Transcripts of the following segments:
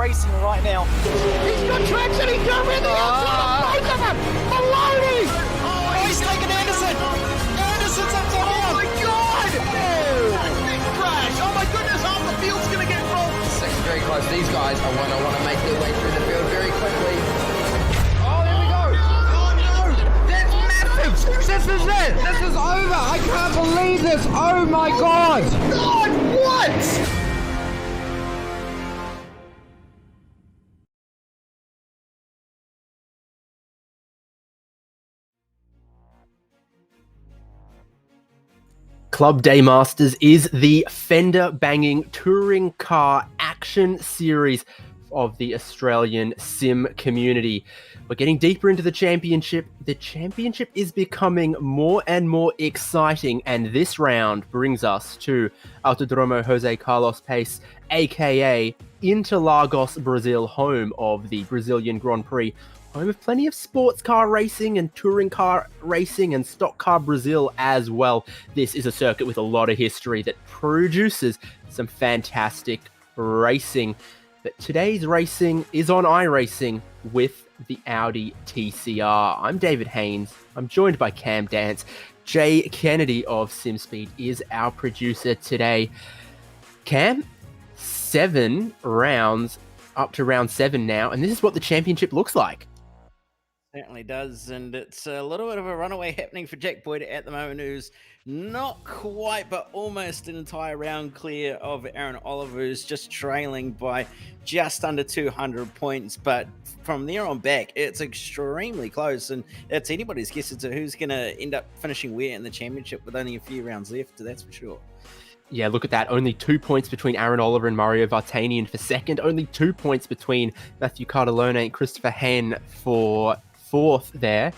racing right now. He's got traction, he's got everything outside of both of them! Maloney! Oh, he's taken Anderson! Anderson's up to Oh my God! Big crash! Oh my goodness, half the field's gonna get rolled! Second very close. These guys are want to make their way through the field very quickly. This is it! This is over! I can't believe this! Oh my God! God, what? Club Day Masters is the fender-banging touring car action series of the Australian sim community. We're getting deeper into the championship. The championship is becoming more and more exciting, and this round brings us to Autodromo Jose Carlos Pace, aka Interlagos, Brazil, home of the Brazilian Grand Prix, home of plenty of sports car racing and touring car racing and stock car Brazil as well. This is a circuit with a lot of history that produces some fantastic racing. But today's racing is on iRacing with the Audi TCR. I'm David Haynes. I'm joined by Cam Dance. Jay Kennedy of SimSpeed is our producer today. Cam, 7 rounds, up to round 7 now, and this is what the championship looks like. Certainly does, and it's a little bit of a runaway happening for Jack Boyd at the moment, who's not quite, but almost an entire round clear of Aaron Oliver, who's just trailing by just under 200 points. But from there on back, it's extremely close, and it's anybody's guess as to who's going to end up finishing where in the championship with only a few rounds left, that's for sure. Yeah, look at that. Only 2 points between Aaron Oliver and Mario Vartanian for second. Only 2 points between Matthew Cardellone and Christopher Henn for fourth there.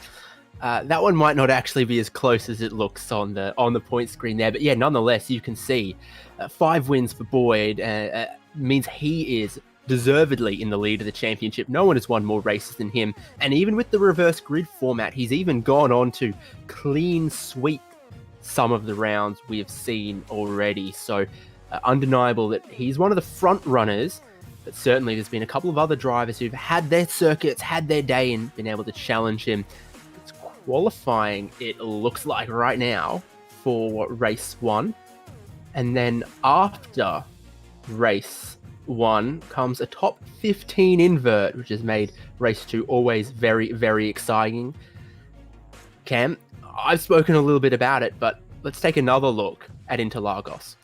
That one might not actually be as close as it looks on the point screen there, but yeah, nonetheless, you can see 5 wins for Boyd means he is deservedly in the lead of the championship. No one has won more races than him, and even with the reverse grid format, he's even gone on to clean sweep some of the rounds we have seen already. So undeniable that he's one of the front runners. But certainly there's been a couple of other drivers who've had their circuits, had their day, and been able to challenge him. It's qualifying, it looks like right now, for race 1. And then after race 1 comes a top 15 invert, which has made race 2 always very, very exciting. Cam, I've spoken a little bit about it, but let's take another look at Interlagos.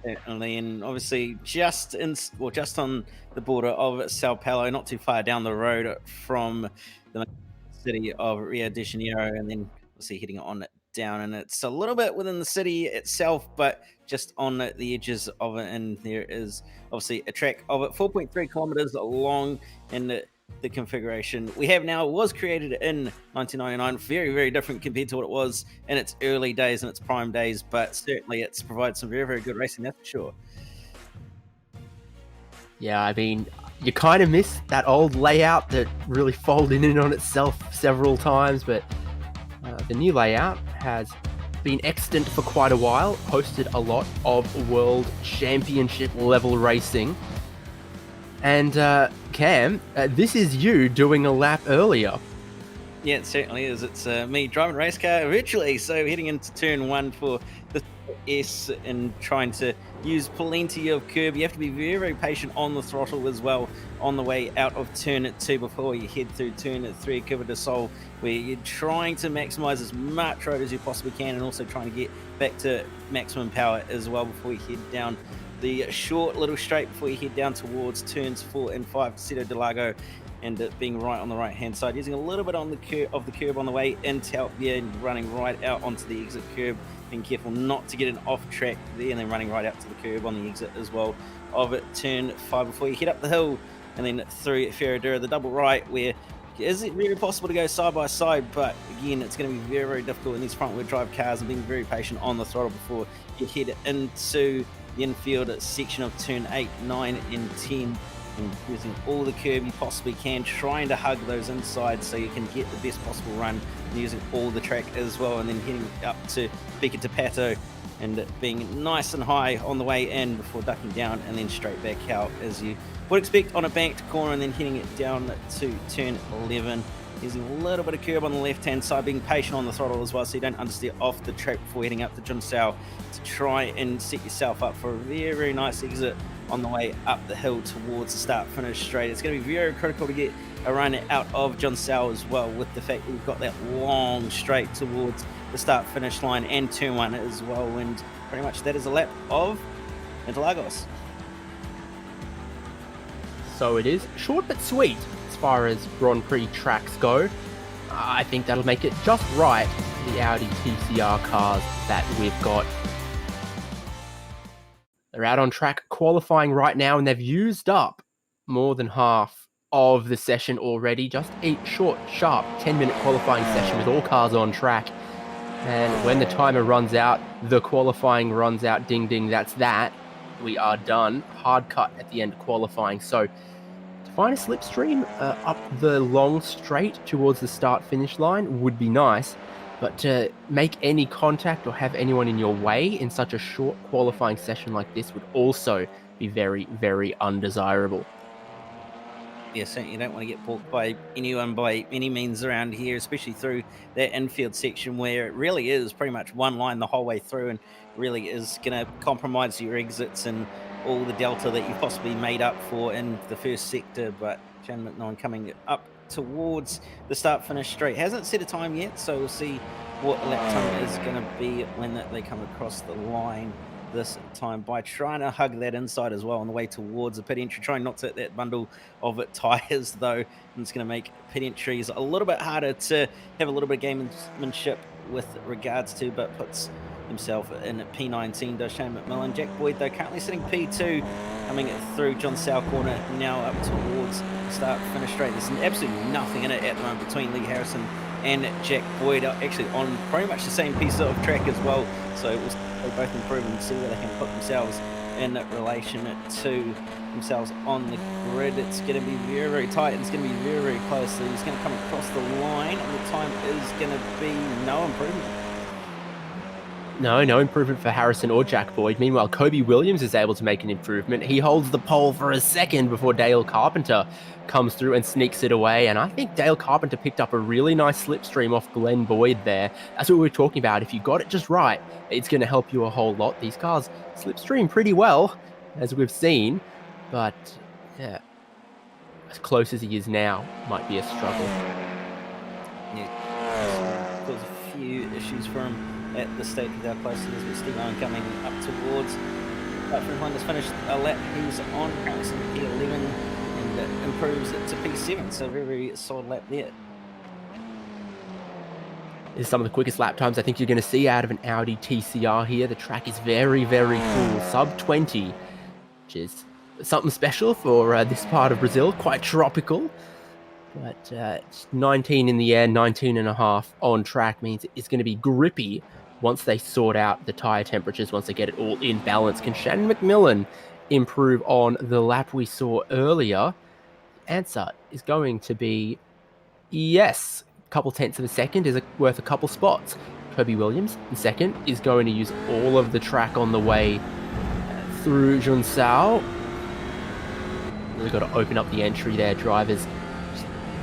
Certainly, and obviously just on the border of Sao Paulo, not too far down the road from the city of Rio de Janeiro, and then obviously heading on down, and it's a little bit within the city itself, but just on the edges of it, and there is obviously a track of it 4.3 kilometers long, and the configuration we have now was created in 1999, very, very different compared to what it was in its early days and its prime days, but certainly it's provided some very, very good racing, that's for sure. Yeah, I mean, you kind of miss that old layout that really folded in on itself several times, but the new layout has been extant for quite a while, hosted a lot of World Championship level racing. And Cam, this is you doing a lap earlier. Yeah, it certainly is. It's me driving a race car virtually. So heading into turn 1 for the S and trying to use plenty of curb. You have to be very, very patient on the throttle as well on the way out of turn 2 before you head through turn 3, Curva de Sol, where you're trying to maximize as much road as you possibly can, and also trying to get back to maximum power as well before you head down the short little straight before you head down towards turns 4 and 5, Cerro de Lago, and it being right on the right hand side, using a little bit on the curb on the way into out there and running right out onto the exit curb, being careful not to get an off track there, and then running right out to the curb on the exit as well of it, turn 5 before you head up the hill, and then through Ferradura, the double right, where is it really possible to go side by side, but again, it's going to be very, very difficult in these front wheel drive cars, and being very patient on the throttle before you head into the infield section of turn 8, 9 and 10 and using all the curb you possibly can, trying to hug those insides so you can get the best possible run, and using all the track as well, and then heading up to Beca to Pato and being nice and high on the way in before ducking down and then straight back out as you would expect on a banked corner, and then heading it down to turn 11, using a little bit of curb on the left hand side, being patient on the throttle as well so you don't understeer off the track before heading up to Junsao to try and set yourself up for a very, very nice exit on the way up the hill towards the start finish straight. It's going to be very critical to get a run out of Junsao as well, with the fact that we've got that long straight towards the start finish line and turn 1 as well, and pretty much that is a lap of Interlagos. So it is short but sweet as far as Grand Prix tracks go. I think that'll make it just right for the Audi TCR cars that we've got. They're out on track qualifying right now, and they've used up more than half of the session already. Just a short, sharp 10-minute qualifying session with all cars on track. And when the timer runs out, the qualifying runs out. Ding, ding, that's that. We are done. Hard cut at the end of qualifying. So to find a slipstream up the long straight towards the start-finish line would be nice. But to make any contact or have anyone in your way in such a short qualifying session like this would also be very, very undesirable. Yeah, certainly you don't want to get balked by anyone by any means around here, especially through that infield section where it really is pretty much one line the whole way through, and really is going to compromise your exits and all the delta that you've possibly made up for in the first sector. But Shannon McMillan coming up towards the start finish straight hasn't set a time yet, so we'll see what lap time is going to be when they come across the line this time, by trying to hug that inside as well on the way towards the pit entry, trying not to hit that bundle of tires though, and it's going to make pit entries a little bit harder to have a little bit of gamesmanship with regards to, but puts himself in P19 does Shane McMillan. Jack Boyd though currently sitting P2, coming through John Sow corner now up towards start finish straight. There's absolutely nothing in it at the moment between Lee Harrison and Jack Boyd, actually on pretty much the same piece of track as well, so it was both improve and see where they can put themselves in relation to themselves on the grid. It's going to be very, very tight, and it's going to be very, very close. So he's going to come across the line, and the time is going to be no improvement. No improvement for Harrison or Jack Boyd. Meanwhile, Kobe Williams is able to make an improvement. He holds the pole for a second before Dale Carpenter comes through and sneaks it away. And I think Dale Carpenter picked up a really nice slipstream off Glenn Boyd there. That's what we were talking about. If you got it just right, it's going to help you a whole lot. These cars slipstream pretty well, as we've seen. But, yeah, as close as he is now, might be a struggle. Yeah, there's a few issues for him at the stage with how close it is, with Steve Owen coming up towards Frontline has finished a lap. He's on currently P11 and improves it to P7, so very, very solid lap there. Is some of the quickest lap times I think you're going to see out of an Audi TCR here. The track is very, very cool, sub 20, which is something special for this part of Brazil, quite tropical. But 19 in the air, 19 and a half on track means it's going to be grippy once they sort out the tyre temperatures, once they get it all in balance. Can Shannon McMillan improve on the lap we saw earlier? The answer is going to be yes. A couple tenths of a second is worth a couple spots. Kobe Williams in second is going to use all of the track on the way through Junsao. Really got to open up the entry there, drivers.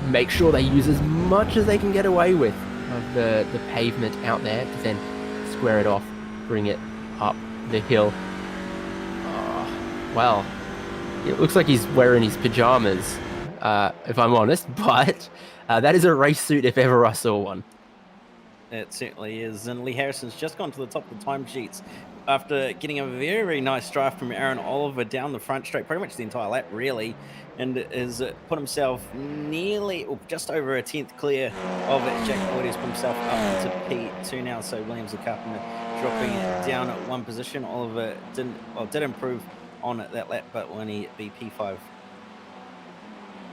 Make sure they use as much as they can get away with of the pavement out there, to then square it off, bring it up the hill. Well, it looks like he's wearing his pajamas, if I'm honest, but that is a race suit if ever I saw one. It certainly is, and Lee Harrison's just gone to the top of the timesheets after getting a very, very nice drive from Aaron Oliver down the front straight, pretty much the entire lap, really, and has put himself nearly, or just over a tenth clear of it. Jack Boyd has put himself up to P2 now, so Williams and Carpenter dropping it down at one position. Oliver did improve on that lap, but will only be P5.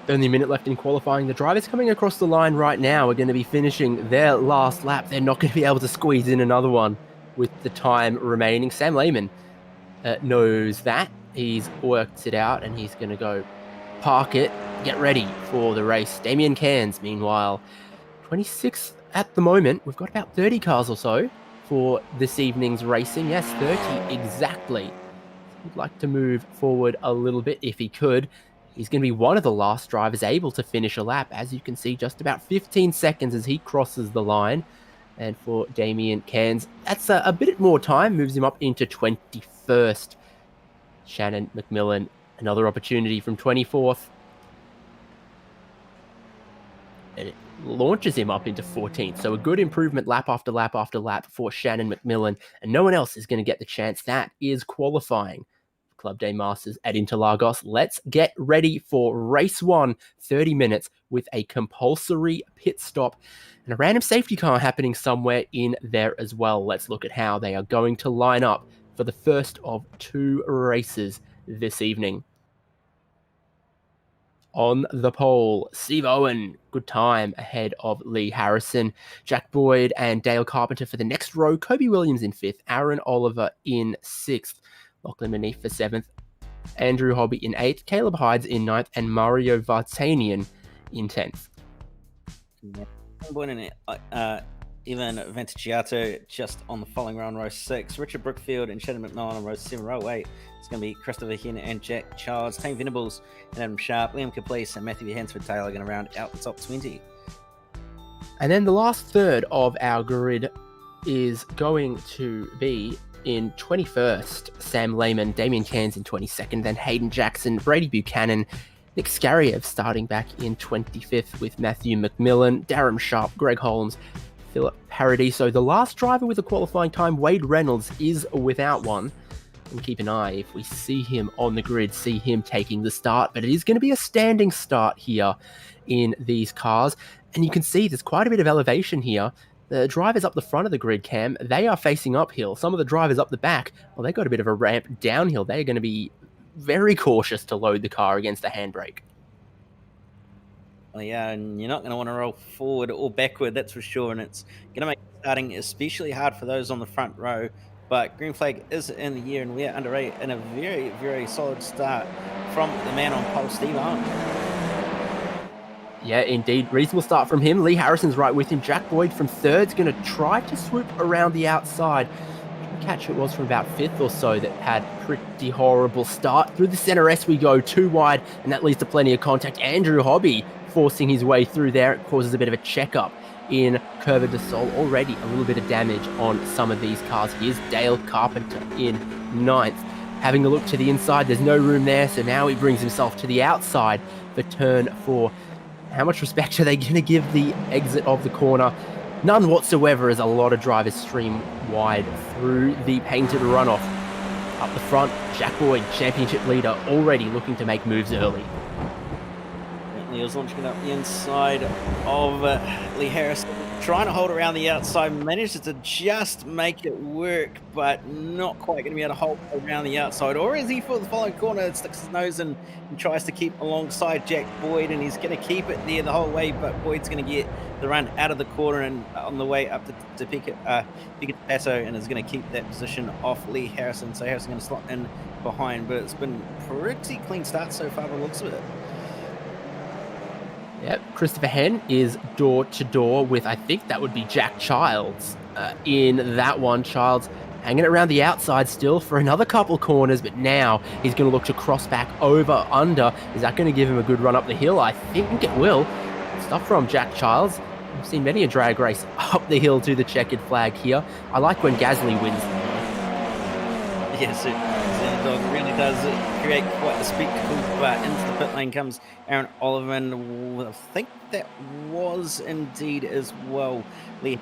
Only a minute left in qualifying. The drivers coming across the line right now are going to be finishing their last lap. They're not going to be able to squeeze in another one with the time remaining. Sam Lehman knows that. He's worked it out, and he's going to go park it, get ready for the race. Damien Cairns, meanwhile, 26th at the moment. We've got about 30 cars or so for this evening's racing. Yes, 30 exactly. He'd like to move forward a little bit if he could. He's going to be one of the last drivers able to finish a lap. As you can see, just about 15 seconds as he crosses the line. And for Damien Cairns, that's a bit more time, moves him up into 21st. Shannon McMillan, another opportunity from 24th. And it launches him up into 14th. So a good improvement lap after lap after lap for Shannon McMillan. And no one else is going to get the chance. That is qualifying. Club Day Masters at Interlagos. Let's get ready for race 1, 30 minutes with a compulsory pit stop and a random safety car happening somewhere in there as well. Let's look at how they are going to line up for the first of 2 races this evening. On the pole, Steve Owen, good time ahead of Lee Harrison. Jack Boyd and Dale Carpenter for the next row. Kobe Williams in 5th. Aaron Oliver in 6th. Lachlan Manif for 7th, Andrew Hobby in 8th, Caleb Hydes in 9th, and Mario Vartanian in 10th. Ivan Ventigiato just on the following row on row 6, Richard Brookfield and Shannon McMillan on row 7. Row 8, it's going to be Christopher Hen and Jack Charles, Tane Venables and Adam Sharp, Liam Caplice and Matthew Hansford Taylor going to round out the top 20. And then the last third of our grid is going to be in 21st, Sam Lehman, Damien Cairns in 22nd, then Hayden Jackson, Brady Buchanan, Nick Scariev starting back in 25th with Matthew McMillan, Darren Sharp, Greg Holmes, Philip Paradiso. The last driver with a qualifying time, Wade Reynolds, is without one. And keep an eye if we see him on the grid, see him taking the start. But it is going to be a standing start here in these cars. And you can see there's quite a bit of elevation here. The drivers up the front of the grid, Cam, they are facing uphill. Some of the drivers up the back, well, they got a bit of a ramp downhill. They're going to be very cautious to load the car against the handbrake. Well, yeah, and you're not going to want to roll forward or backward, that's for sure. And it's going to make starting especially hard for those on the front row. But green flag is in the year, and we're underway in a very, very solid start from the man on pole, Steve Owen. Yeah, indeed. Reasonable start from him. Lee Harrison's right with him. Jack Boyd from 3rd is going to try to swoop around the outside. The catch it was from about 5th or so that had a pretty horrible start. Through the center S we go, 2 wide, and that leads to plenty of contact. Andrew Hobby forcing his way through there. It causes a bit of a checkup in Curva de Sol. Already a little bit of damage on some of these cars. Here's Dale Carpenter in 9th. Having a look to the inside, there's no room there, so now he brings himself to the outside for turn 4. How much respect are they going to give the exit of the corner? None whatsoever, as a lot of drivers stream wide through the painted runoff. Up the front, Jack Boyd, championship leader, already looking to make moves early. Neil's launching it up the inside of Lee Harris, trying to hold around the outside, manages to just make it work, but not quite going to be able to hold around the outside. Or is he for the following corner, sticks his nose in and tries to keep alongside Jack Boyd, and he's going to keep it there the whole way, but Boyd's going to get the run out of the corner and on the way up to Piquet Passo, and is going to keep that position off Lee Harrison. So Harrison going to slot in behind, but it's been pretty clean start so far by the looks of it. Yep, Christopher Hen is door to door with, I think that would be Jack Childs in that one. Childs hanging around the outside still for another couple corners, but now he's going to look to cross back over under. Is that going to give him a good run up the hill? I think it will. Stuff from Jack Childs. I've seen many a drag race up the hill to the checkered flag here. I like when Gasly wins. Yes, Dog really does create quite the spectacle, but into the pit lane comes Aaron Oliver, and I think that was indeed as well Lee.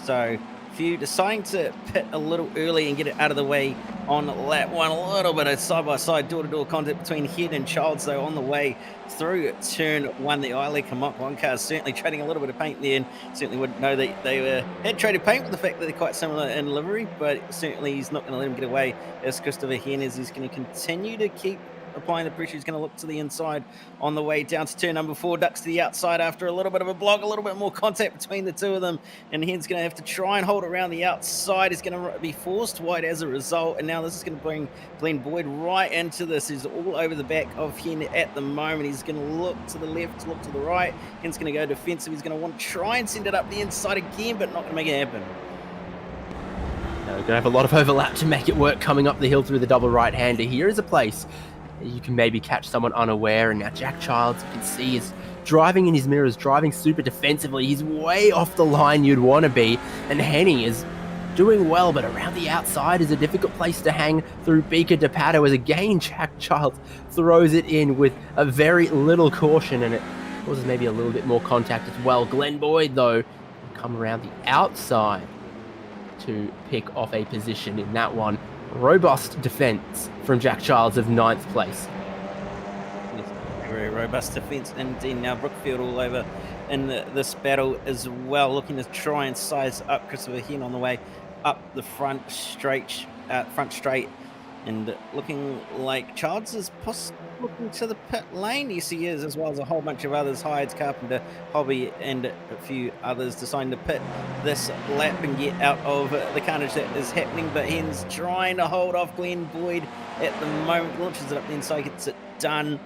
So Few deciding to pit a little early and get it out of the way on lap 1. A little bit of side-by-side, door-to-door contact between Head and Childs, though, on the way through turn 1. The ILEC Mach 1 car is certainly trading a little bit of paint there, and certainly wouldn't know that they had traded paint with the fact that they're quite similar in livery, but certainly he's not going to let him get away as Christopher Hen, as he's going to continue to keep applying the pressure. He's going to look to the inside on the way down to turn number 4. Ducks to the outside after a little bit of a block, a little bit more contact between the two of them. And Hen's going to have to try and hold around the outside. He's going to be forced wide as a result. And now this is going to bring Glenn Boyd right into this. He's all over the back of Hen at the moment. He's going to look to the left, look to the right. Hen's going to go defensive. He's going to want to try and send it up the inside again, but not going to make it happen. We're going to have a lot of overlap to make it work coming up the hill through the double right-hander. Here is a place you can maybe catch someone unaware. And now Jack Childs, you can see, is driving in his mirrors, driving super defensively. He's way off the line you'd want to be. And Henny is doing well, but around the outside is a difficult place to hang through Beaker de Pato as again Jack Childs throws it in with a very little caution, and it causes maybe a little bit more contact as well. Glenn Boyd, though, come around the outside to pick off a position in that one. Robust defense from Jack Childs of 9th place. Very robust defense indeed. Now Brookfield all over in this battle as well, looking to try and size up Christopher Hen on the way up the front straight, and looking like Childs is looking to the pit lane. Yes, he is, as well as a whole bunch of others. Hydes, Carpenter, Hobby, and a few others deciding to pit this lap and get out of the carnage that is happening. But Hen's trying to hold off Glenn Boyd at the moment. Launches it up the inside, gets it done.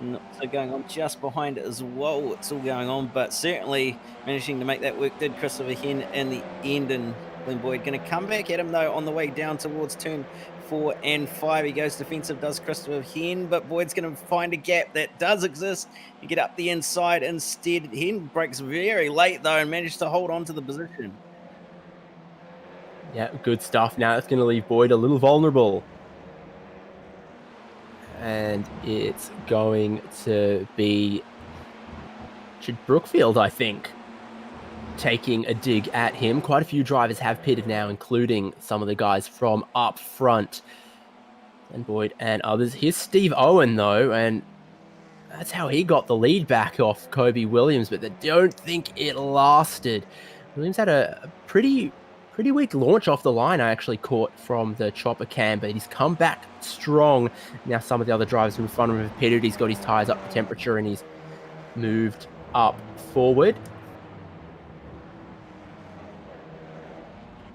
And so going on just behind it as well. It's all going on, but certainly managing to make that work did Christopher Hen in the end. And Glenn Boyd going to come back at him, though, on the way down towards turn 4 and 5. He goes defensive, does Christopher Hen, but Boyd's going to find a gap that does exist. You get up the inside instead. Hen breaks very late, though, and managed to hold on to the position. Yeah, good stuff. Now it's going to leave Boyd a little vulnerable. And it's going to be Brookfield, I think, taking a dig at him. Quite a few drivers have pitted now, including some of the guys from up front. And Boyd and others. Here's Steve Owen, though, and that's how he got the lead back off Kobe Williams, but I don't think it lasted. Williams had a pretty weak launch off the line. I actually caught from the chopper cam, but he's come back strong. Now some of the other drivers in front of him have pitted. He's got his tyres up to temperature and he's moved up forward.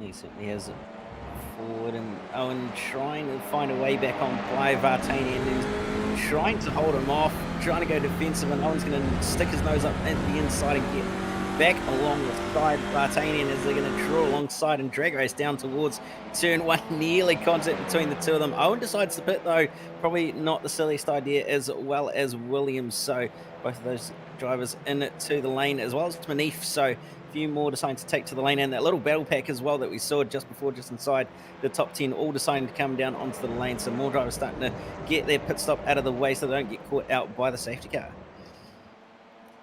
He certainly has it forward, and Owen trying to find a way back on by Vartanian, who's trying to hold him off, trying to go defensive, and Owen's going to stick his nose up at the inside and get back along the side. Vartanian as they're going to draw alongside and drag race down towards turn 1. Nearly contact between the two of them. Owen decides to pit, though. Probably not the silliest idea, as well as Williams. So both of those drivers in it to the lane, as well as Manif. So a few more deciding to take to the lane, and that little battle pack as well that we saw just before, just inside the top 10, all deciding to come down onto the lane. So more drivers starting to get their pit stop out of the way so they don't get caught out by the safety car.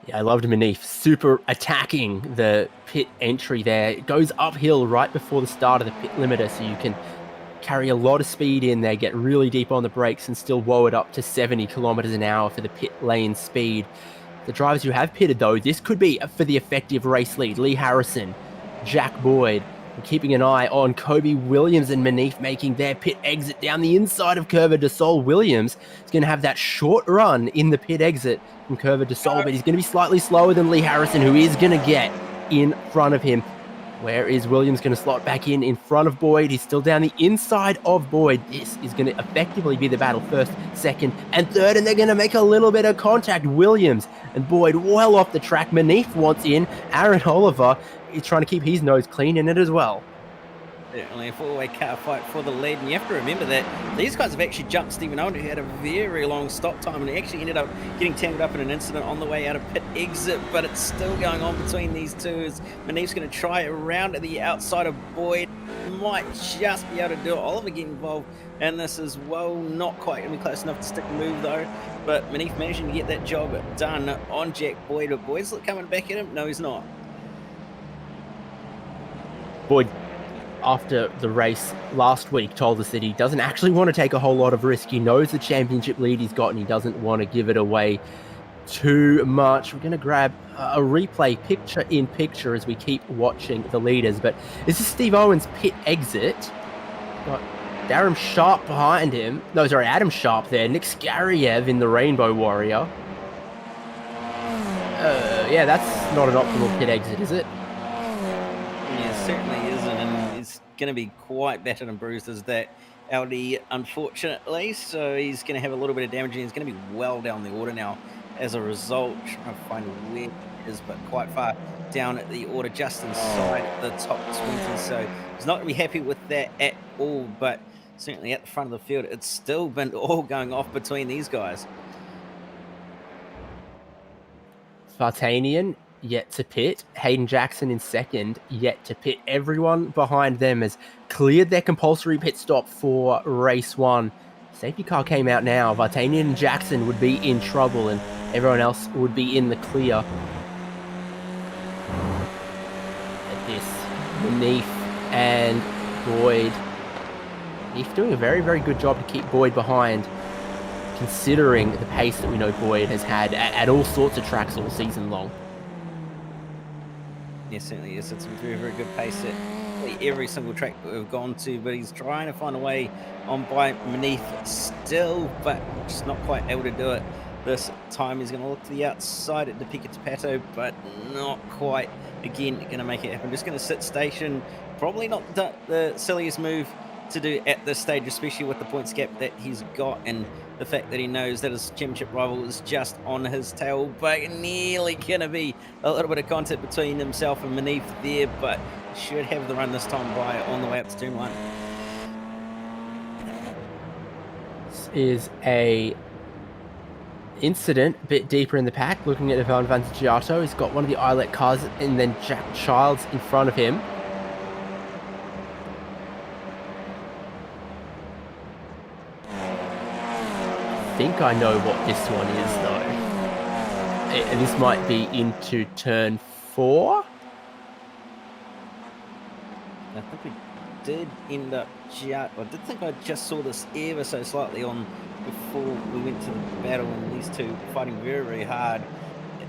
Yeah, I loved Manif super attacking the pit entry there. It goes uphill right before the start of the pit limiter, so you can carry a lot of speed in there, get really deep on the brakes, and still woe it up to 70 kilometers an hour for the pit lane speed. The drivers who have pitted, though, this could be for the effective race lead. Lee Harrison, Jack Boyd, and keeping an eye on Kobe Williams and Manif making their pit exit down the inside of Curva de Sol. Williams is going to have that short run in the pit exit from Curva de Sol, but he's going to be slightly slower than Lee Harrison, who is going to get in front of him. Where is Williams going to slot back in front of Boyd? He's still down the inside of Boyd. This is going to effectively be the battle first, second, and third, and they're going to make a little bit of contact. Williams and Boyd well off the track. Manif wants in. Aaron Oliver is trying to keep his nose clean in it as well. Certainly a four-way car fight for the lead, and you have to remember that these guys have actually jumped Stephen Owen, who had a very long stop time, and he actually ended up getting tangled up in an incident on the way out of pit exit, but it's still going on between these two as Manif's going to try around at the outside of Boyd. Might just be able to do it. Oliver getting involved in this as well, not quite going to be close enough to stick the move though, but Manif managing to get that job done on Jack Boyd, but Boyd's coming back at him? No, he's not. Boyd, after the race last week, told us that he doesn't actually want to take a whole lot of risk. He knows the championship lead he's got and he doesn't want to give it away too much. We're going to grab a replay picture in picture as we keep watching the leaders, but this is Steve Owen's pit exit. Got Darren Sharp behind him. No, sorry, Adam Sharp there. Nick Skariev in the Rainbow Warrior. Yeah, that's not an optimal pit exit, is it? Yeah, certainly isn't, and it's going to be quite battered and bruised as that Audi, unfortunately. So he's going to have a little bit of damage, and he's going to be well down the order now as a result. Trying to find where it is, but quite far down at the order, just inside the top 20. So he's not going to be happy with that at all, but certainly at the front of the field, it's still been all going off between these guys. Vartanian yet to pit. Hayden Jackson in second, yet to pit. Everyone behind them has cleared their compulsory pit stop for race 1. Safety car came out now. Vartanian and Jackson would be in trouble, and everyone else would be in the clear. At this, Neef and Boyd. Neef doing a very, very good job to keep Boyd behind, considering the pace that we know Boyd has had at all sorts of tracks all season long. Yeah, certainly is. It's a very, very good pace at every single track that we've gone to, but he's trying to find a way on by Manith still, but just not quite able to do it this time. He's going to look to the outside at Depica Tapato, but not quite, again, going to make it happen. Just going to sit station. Probably not the silliest move to do at this stage, especially with the points gap that he's got and the fact that he knows that his championship rival is just on his tail, but nearly going to be a little bit of contact between himself and Manif there, but should have the run this time by on the way up to turn 1. This is a incident a bit deeper in the pack, looking at Ivan Vantagiato. He's got one of the Islet cars and then Jack Childs in front of him. I think I know what this one is, though. And this might be into turn 4. I think we did end up I did think I just saw this ever so slightly on before we went to the battle, and these two fighting very, very hard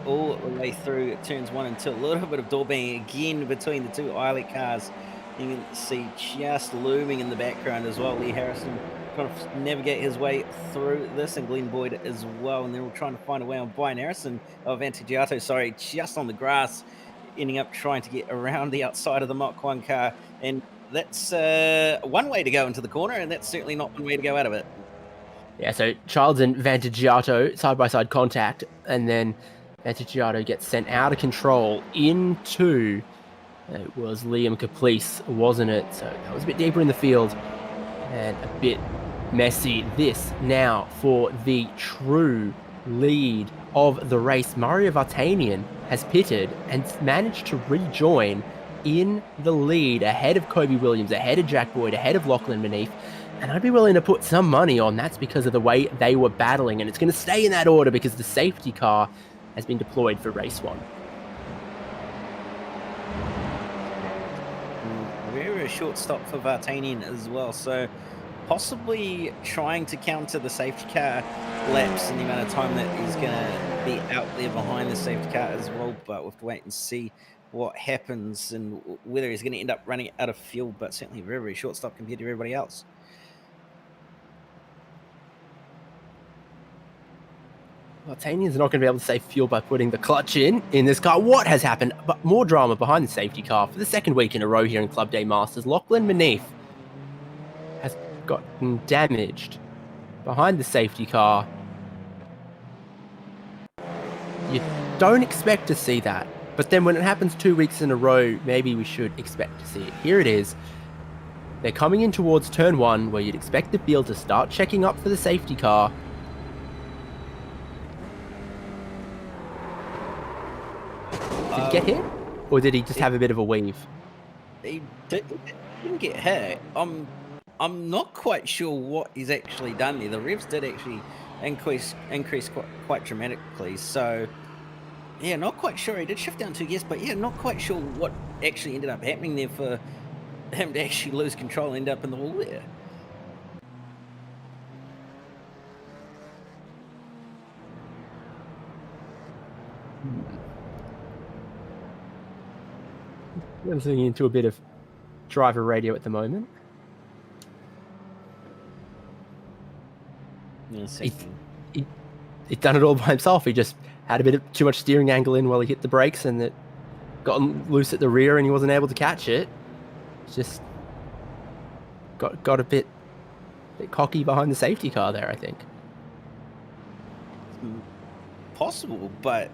all the way through turns 1 and 2. A little bit of door banging again between the two Islet cars. You can see just looming in the background as well. Lee Harrison trying to navigate his way through this, and Glenn Boyd as well. And they're all trying to find a way on Brian Harrison of Vantagiato, sorry, just on the grass, ending up trying to get around the outside of the Mach 1 car. And that's one way to go into the corner, and that's certainly not one way to go out of it. Yeah, so Childs and Vantagiato side-by-side contact, and then Vantagiato gets sent out of control into... It was Liam Caplice, wasn't it? So that was a bit deeper in the field and a bit messy. This now for the true lead of the race. Mario Vartanian has pitted and managed to rejoin in the lead ahead of Kobe Williams, ahead of Jack Boyd, ahead of Lachlan Manif. And I'd be willing to put some money on that's because of the way they were battling. And it's going to stay in that order because the safety car has been deployed for race 1. Very short stop for Vartanian as well, so possibly trying to counter the safety car lapse in the amount of time that he's going to be out there behind the safety car as well, but we'll have to wait and see what happens and whether he's going to end up running out of fuel, but certainly very, very short stop compared to everybody else. Vartanian's not going to be able to save fuel by putting the clutch in this car. What has happened? But more drama behind the safety car for the second week in a row here in Club Day Masters. Lachlan Manif has gotten damaged behind the safety car. You don't expect to see that, but then when it happens 2 weeks in a row, maybe we should expect to see it. Here it is. They're coming in towards turn 1, where you'd expect the field to start checking up for the safety car. Did he get hit? Or did he just have a bit of a weave? He didn't get hit. I'm not quite sure what he's actually done there. The revs did actually increase quite dramatically. So, yeah, not quite sure. He did shift down 2 gears, but yeah, not quite sure what actually ended up happening there for him to actually lose control and end up in the wall there. I'm listening into a bit of driver radio at the moment. In a second. He'd done it all by himself. He just had a bit of too much steering angle in while he hit the brakes, and it got loose at the rear, and he wasn't able to catch it. Just got a bit cocky behind the safety car there, I think. Possible, but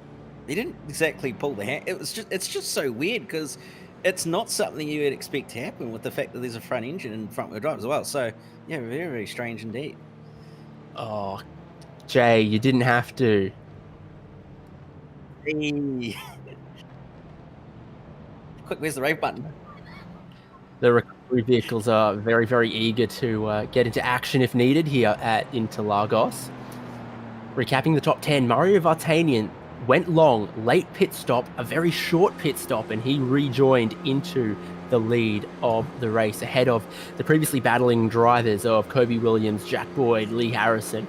he didn't exactly pull the hand. It's just so weird because it's not something you would expect to happen with the fact that there's a front engine and front wheel drive as well. So yeah, very, very strange indeed. Oh, Jay, you didn't have to. Hey. Quick, where's the rave button? The recovery vehicles are very, very eager to get into action if needed here at Interlagos. Recapping the top 10, Mario Vartanian went long, late pit stop, a very short pit stop, and he rejoined into the lead of the race ahead of the previously battling drivers of Kobe Williams, Jack Boyd, Lee Harrison,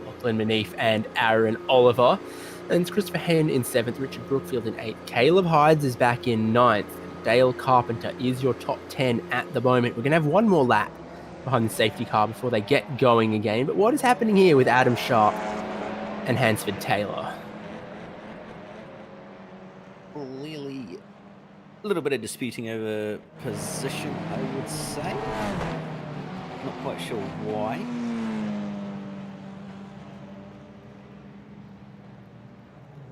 Lachlan Manif, and Aaron Oliver. And it's Christopher Henn in 7th, Richard Brookfield in 8th. Caleb Hides is back in 9th. Dale Carpenter is your top 10 at the moment. We're going to have one more lap behind the safety car before they get going again. But what is happening here with Adam Sharp and Hansford Taylor? Clearly, a little bit of disputing over position, I would say. Not quite sure why.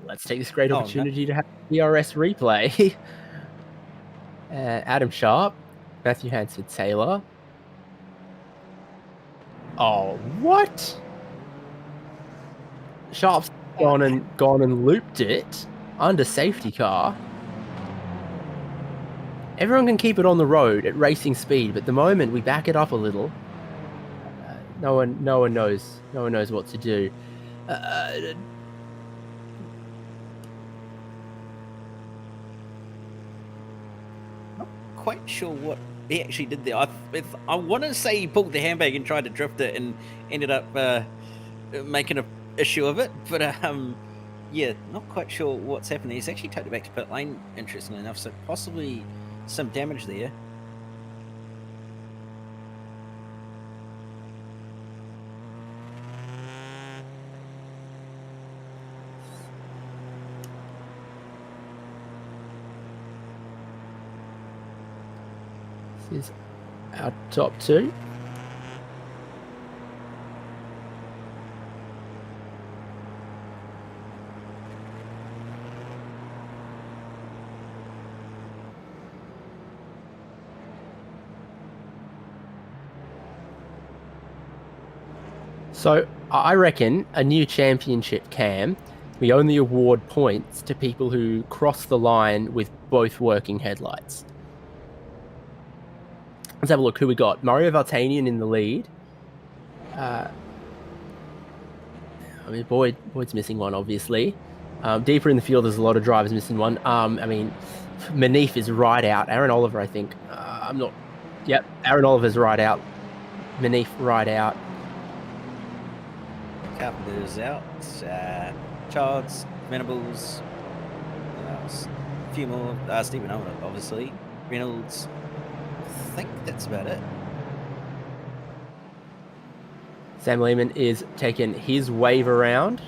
Let's take this great opportunity to have the DRS replay. Adam Sharp, Matthew Hansford Taylor. Oh, what? Sharp's gone and looped it under safety car. Everyone can keep it on the road at racing speed, but the moment we back it up a little, no one knows what to do. Quite sure what he actually did there. I want to say he pulled the handbrake and tried to drift it and ended up making an issue of it, but yeah, not quite sure what's happened there. He's actually taken it back to pit lane, interestingly enough, so possibly some damage there. This is our top 2. So I reckon a new championship cam, we only award points to people who cross the line with both working headlights. Let's have a look who we got. Mario Vartanian in the lead. I mean, Boyd's missing one, obviously. Deeper in the field, there's a lot of drivers missing one. I mean, Manif is right out. Aaron Oliver, I think. Yep, Aaron Oliver's right out. Manif right out. Carpenter's out. Childs, Venables. A few more. Stephen Owen, obviously. Reynolds. I think that's about it. Sam Lehman is taking his wave around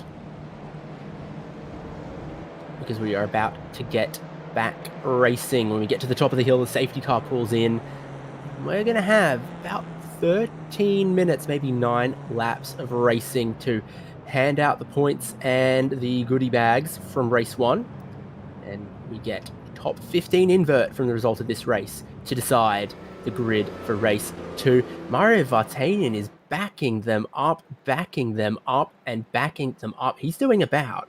because we are about to get back racing. When we get to the top of the hill, the safety car pulls in. We're going to have about 13 minutes, maybe 9 laps of racing to hand out the points and the goodie bags from race 1. And we get top 15 invert from the result of this race to decide the grid for race 2. Mario Vartanian is backing them up, and backing them up. He's doing about...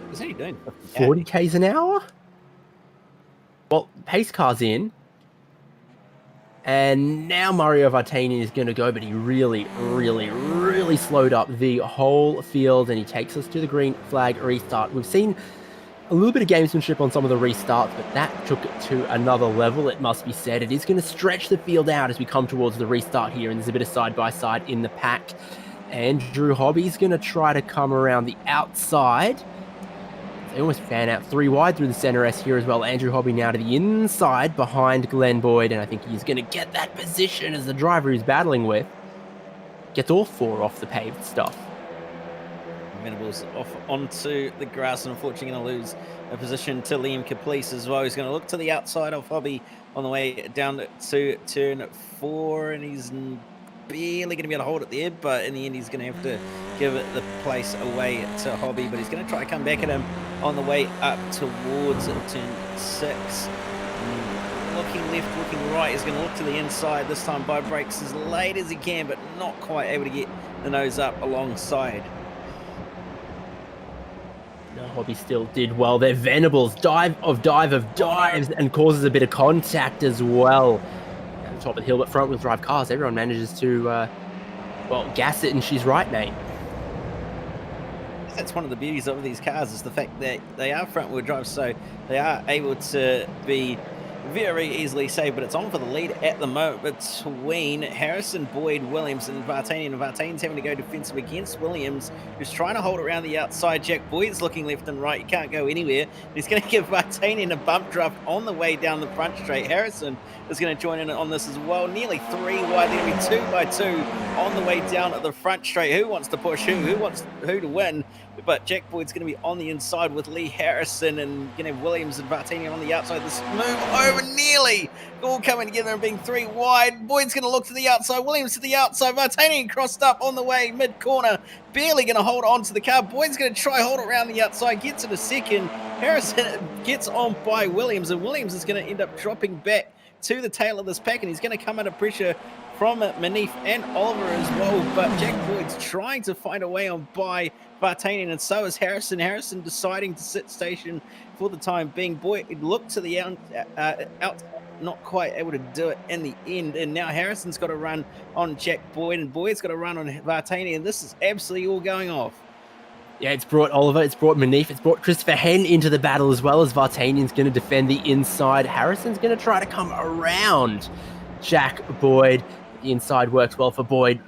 What's he doing? 40 k's an hour? Well, pace car's in. And now Mario Vartanian is going to go, but he really, really, really slowed up the whole field, and he takes us to the green flag restart. We've seen a little bit of gamesmanship on some of the restarts, but that took it to another level, it must be said. It is going to stretch the field out as we come towards the restart here, and there's a bit of side-by-side in the pack. Andrew Hobby's going to try to come around the outside. They almost fan out 3 wide through the center S here as well. Andrew Hobby now to the inside behind Glenn Boyd, and I think he's going to get that position as the driver he's battling with. gets all 4 off the paved stuff. Venables off onto the grass, and unfortunately going to lose a position to Liam Caplice as well. He's going to look to the outside of Hobby on the way down to turn 4, and he's barely going to be able to hold it there, but in the end he's going to have to give it the place away to Hobby, but he's going to try to come back at him on the way up towards turn 6. Looking left, looking right, he's going to look to the inside. This time by brakes as late as he can, but not quite able to get the nose up alongside. No, Hobby still did well there. Venables dives and causes a bit of contact as well. At the top of the hill, but front wheel drive cars, everyone manages to, well, gas it, and she's right, mate. That's one of the beauties of these cars, is the fact that they are front wheel drive, so they are able to be very easily saved, but it's on for the lead at the moment between Harrison, Boyd, Williams, and Vartanian. And Vartanian's having to go defensive against Williams, who's trying to hold around the outside. Jack Boyd's looking left and right. He can't go anywhere. He's going to give Vartanian a bump draft on the way down the front straight. Harrison is going to join in on this as well. Nearly 3 wide. They're going to be 2 by 2 on the way down at the front straight. Who wants to push who? Who wants who to win? But Jack Boyd's going to be on the inside with Lee Harrison, and going to have Williams and Vartanian on the outside. This move over nearly all coming together and being 3 wide. Boyd's going to look to the outside. Williams to the outside. Vartanian crossed up on the way mid-corner. Barely going to hold on to the car. Boyd's going to try hold it around the outside. Gets it a second. Harrison gets on by Williams, and Williams is going to end up dropping back to the tail of this pack, and he's going to come under pressure from Manif and Oliver as well. But Jack Boyd's trying to find a way on by Vartanian, and so is Harrison. Harrison deciding to sit station for the time being. Boyd looked to the out, not quite able to do it in the end, and now Harrison's got to run on Jack Boyd, and Boyd's got to run on Vartanian. This is absolutely all going off. Yeah, it's brought Oliver, it's brought Manif, it's brought Christopher Hen into the battle as well, as Vartanian's going to defend the inside. Harrison's going to try to come around Jack Boyd. The inside works well for Boyd.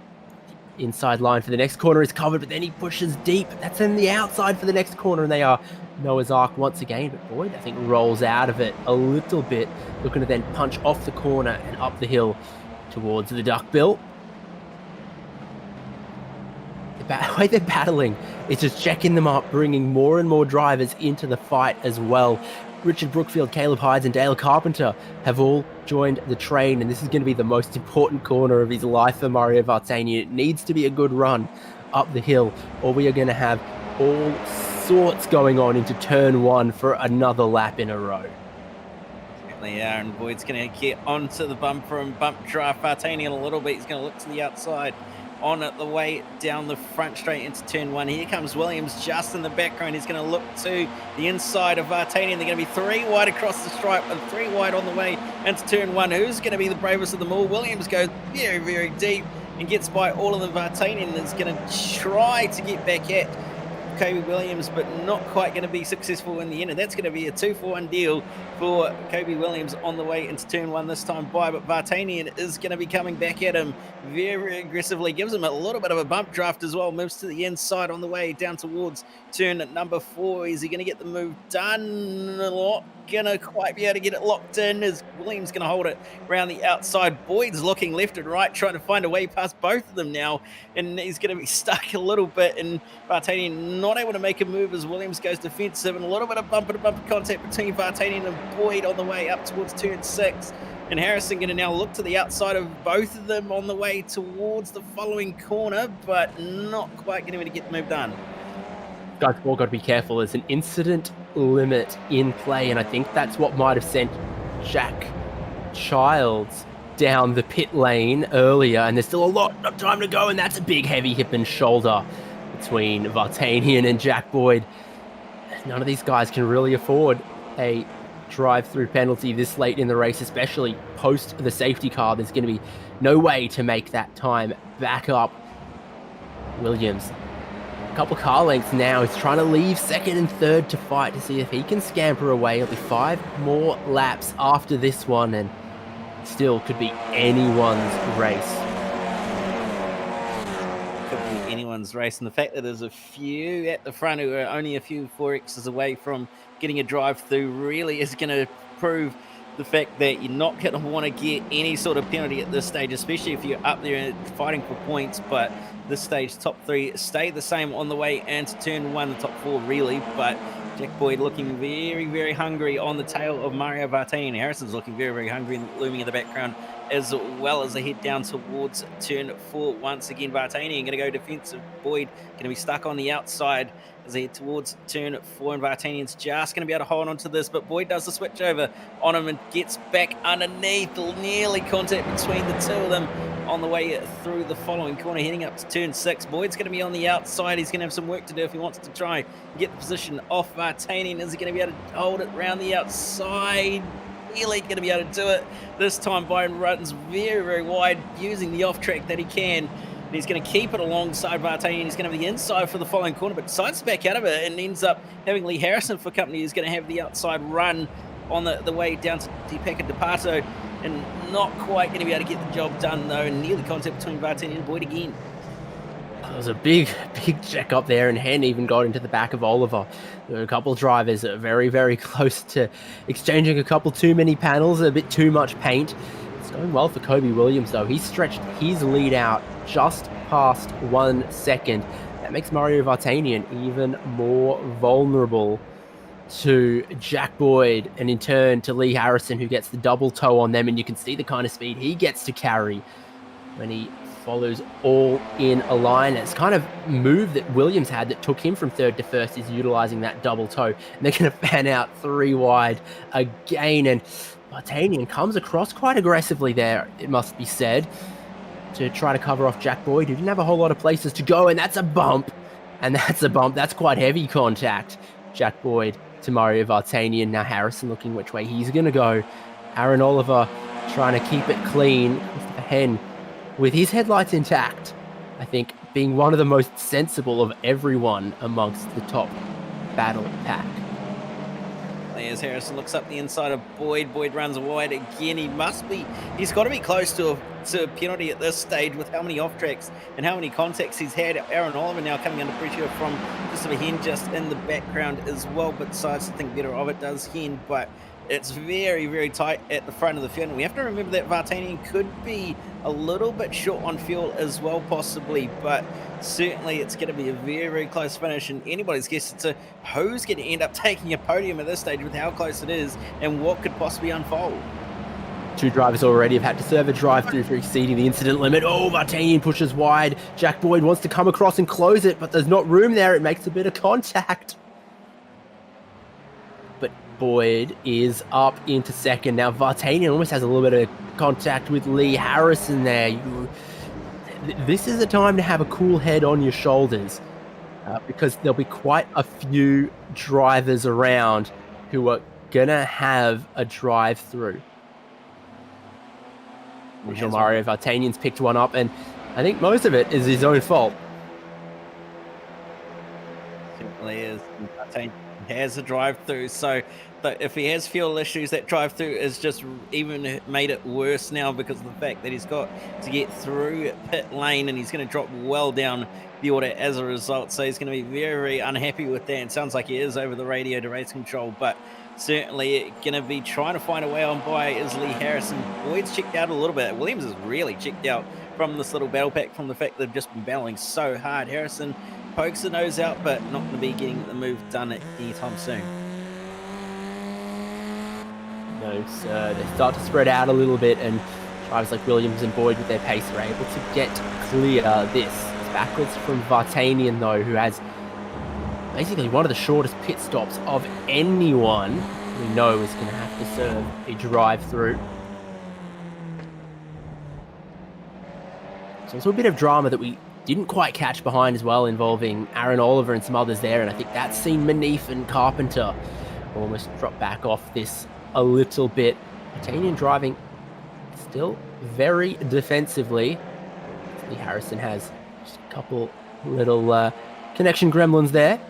The inside line for the next corner is covered, but then he pushes deep. That's in the outside for the next corner, and they are Noah's Ark once again. But Boyd, I think, rolls out of it a little bit, looking to then punch off the corner and up the hill towards the duckbill. The way they're battling is just checking them up, bringing more and more drivers into the fight as well. Richard Brookfield, Caleb Hydes, and Dale Carpenter have all joined the train, and this is going to be the most important corner of his life for Mario Vartanian. It needs to be a good run up the hill, or we are going to have all sorts going on into turn 1 for another lap in a row. Certainly are, and Boyd's going to get onto the bumper and bump draft Vartanian a little bit. He's going to look to the outside on it the way down the front straight into turn 1. Here comes Williams just in the background. He's going to look to the inside of Vartanian. They're going to be 3 wide across the stripe and 3 wide on the way into turn 1. Who's going to be the bravest of them all? Williams goes very, very deep and gets by all of them. Vartanian is going to try to get back at Kobe Williams, but not quite going to be successful in the end. And that's going to be a 2-for-1 deal for Kobe Williams on the way into turn 1 this time by. But Vartanian is going to be coming back at him very aggressively. Gives him a little bit of a bump draft as well. Moves to the inside on the way down towards turn number 4. Is he going to get the move done? Not going to quite be able to get it locked in, as Williams going to hold it around the outside. Boyd's looking left and right, trying to find a way past both of them now, and he's going to be stuck a little bit, and Vartanian not able to make a move as Williams goes defensive, and a little bit of bumper-to-bumper contact between Vartanian and Boyd on the way up towards turn 6. And Harrison going to now look to the outside of both of them on the way towards the following corner, but not quite going to get the move done. Guys, we've all got to be careful. There's an incident limit in play, and I think that's what might have sent Jack Childs down the pit lane earlier, and there's still a lot of time to go, and that's a big heavy hip and shoulder between Vartanian and Jack Boyd. None of these guys can really afford a drive-through penalty this late in the race, especially post the safety car. There's going to be no way to make that time back up. Williams, a couple car lengths now. He's trying to leave second and third to fight to see if he can scamper away. It'll be 5 more laps after this one, and still could be anyone's race. Anyone's race, and the fact that there's a few at the front who are only a few 4Xs away from getting a drive through really is going to prove the fact that you're not going to want to get any sort of penalty at this stage, especially if you're up there and fighting for points. But this stage, top 3 stay the same on the way into turn 1, the top 4 really. But Jack Boyd looking very, very hungry on the tail of Mario Vartani. Harrison's looking very, very hungry and looming in the background, as well as they head down towards turn 4. Once again, Vartani going to go defensive. Boyd going to be stuck on the outside as they head towards turn 4, and Vartanian's just going to be able to hold on to this, but Boyd does the switch over on him and gets back underneath. Nearly contact between the two of them on the way through the following corner, heading up to turn 6. Boyd's going to be on the outside. He's going to have some work to do if he wants to try and get the position off Vartanian. Is he going to be able to hold it around the outside? Really going to be able to do it this time. Byron runs very, very wide, using the off track that he can. And he's going to keep it alongside Vartani. He's going to have the inside for the following corner, but decides to back out of it and ends up having Lee Harrison for company. He's going to have the outside run on the way down to Deepak Depato, and not quite going to be able to get the job done though, and nearly contact between Vartani and Boyd again. There was a big check up there, and Hen even got into the back of Oliver. There were a couple of drivers that are very, very close to exchanging a couple too many panels, a bit too much paint. It's going well for Kobe Williams, though. He's stretched his lead out just past 1 second. That makes Mario Vartanian even more vulnerable to Jack Boyd, and in turn to Lee Harrison, who gets the double toe on them, and you can see the kind of speed he gets to carry when he follows all in a line. It's kind of move that Williams had that took him from 3rd to 1st is utilizing that double toe, and they're going to fan out 3 wide again, and Vartanian comes across quite aggressively there, it must be said, to try to cover off Jack Boyd, who didn't have a whole lot of places to go, and that's a bump, that's quite heavy contact. Jack Boyd to Mario Vartanian. Now Harrison looking which way he's going to go. Aaron Oliver trying to keep it clean. Christopher Hen with his headlights intact, I think being one of the most sensible of everyone amongst the top battle pack. As Harrison looks up the inside of Boyd. Boyd runs wide again. He's got to be close to a penalty at this stage with how many off tracks and how many contacts he's had. Aaron Oliver now coming under pressure from Christopher Hen just in the background as well, but decides to think better of it, does Hen, but it's very, very tight at the front of the field. And we have to remember that Vartanian could be a little bit short on fuel as well, possibly, but certainly it's going to be a very, very close finish, and anybody's guess as to who's going to end up taking a podium at this stage with how close it is and what could possibly unfold. 2 drivers already have had to serve a drive-through for exceeding the incident limit. Oh, Vartanian pushes wide. Jack Boyd wants to come across and close it, but there's not room there. It makes a bit of contact. But Boyd is up into 2nd. Now Vartanian almost has a little bit of contact with Lee Harrison there. This is a time to have a cool head on your shoulders, because there'll be quite a few drivers around who are going to have a drive-through. Mario Vartanian's picked one up, and I think most of it is his own fault. Simply is. Vartanian has a drive-through, so if he has fuel issues, that drive-through is just even made it worse now because of the fact that he's got to get through pit lane, and he's going to drop well down the order as a result. So he's going to be very, very unhappy with that. It sounds like he is over the radio to race control, but certainly going to be trying to find a way on by is Lee Harrison. Boyd's checked out a little bit. Williams is really checked out from this little battle pack from the fact they've just been battling so hard. Harrison pokes the nose out, but not going to be getting the move done anytime soon. No, sir. They start to spread out a little bit, and drivers like Williams and Boyd with their pace are able to get clear this. It's backwards from Vartanian, though, who has basically one of the shortest pit stops of anyone we know is going to have to serve a drive-through. So there's a bit of drama that we didn't quite catch behind as well, involving Aaron Oliver and some others there, and I think that's seen Manif and Carpenter almost drop back off this a little bit. Vartanian driving still very defensively. Lee Harrison has just a couple little connection gremlins there.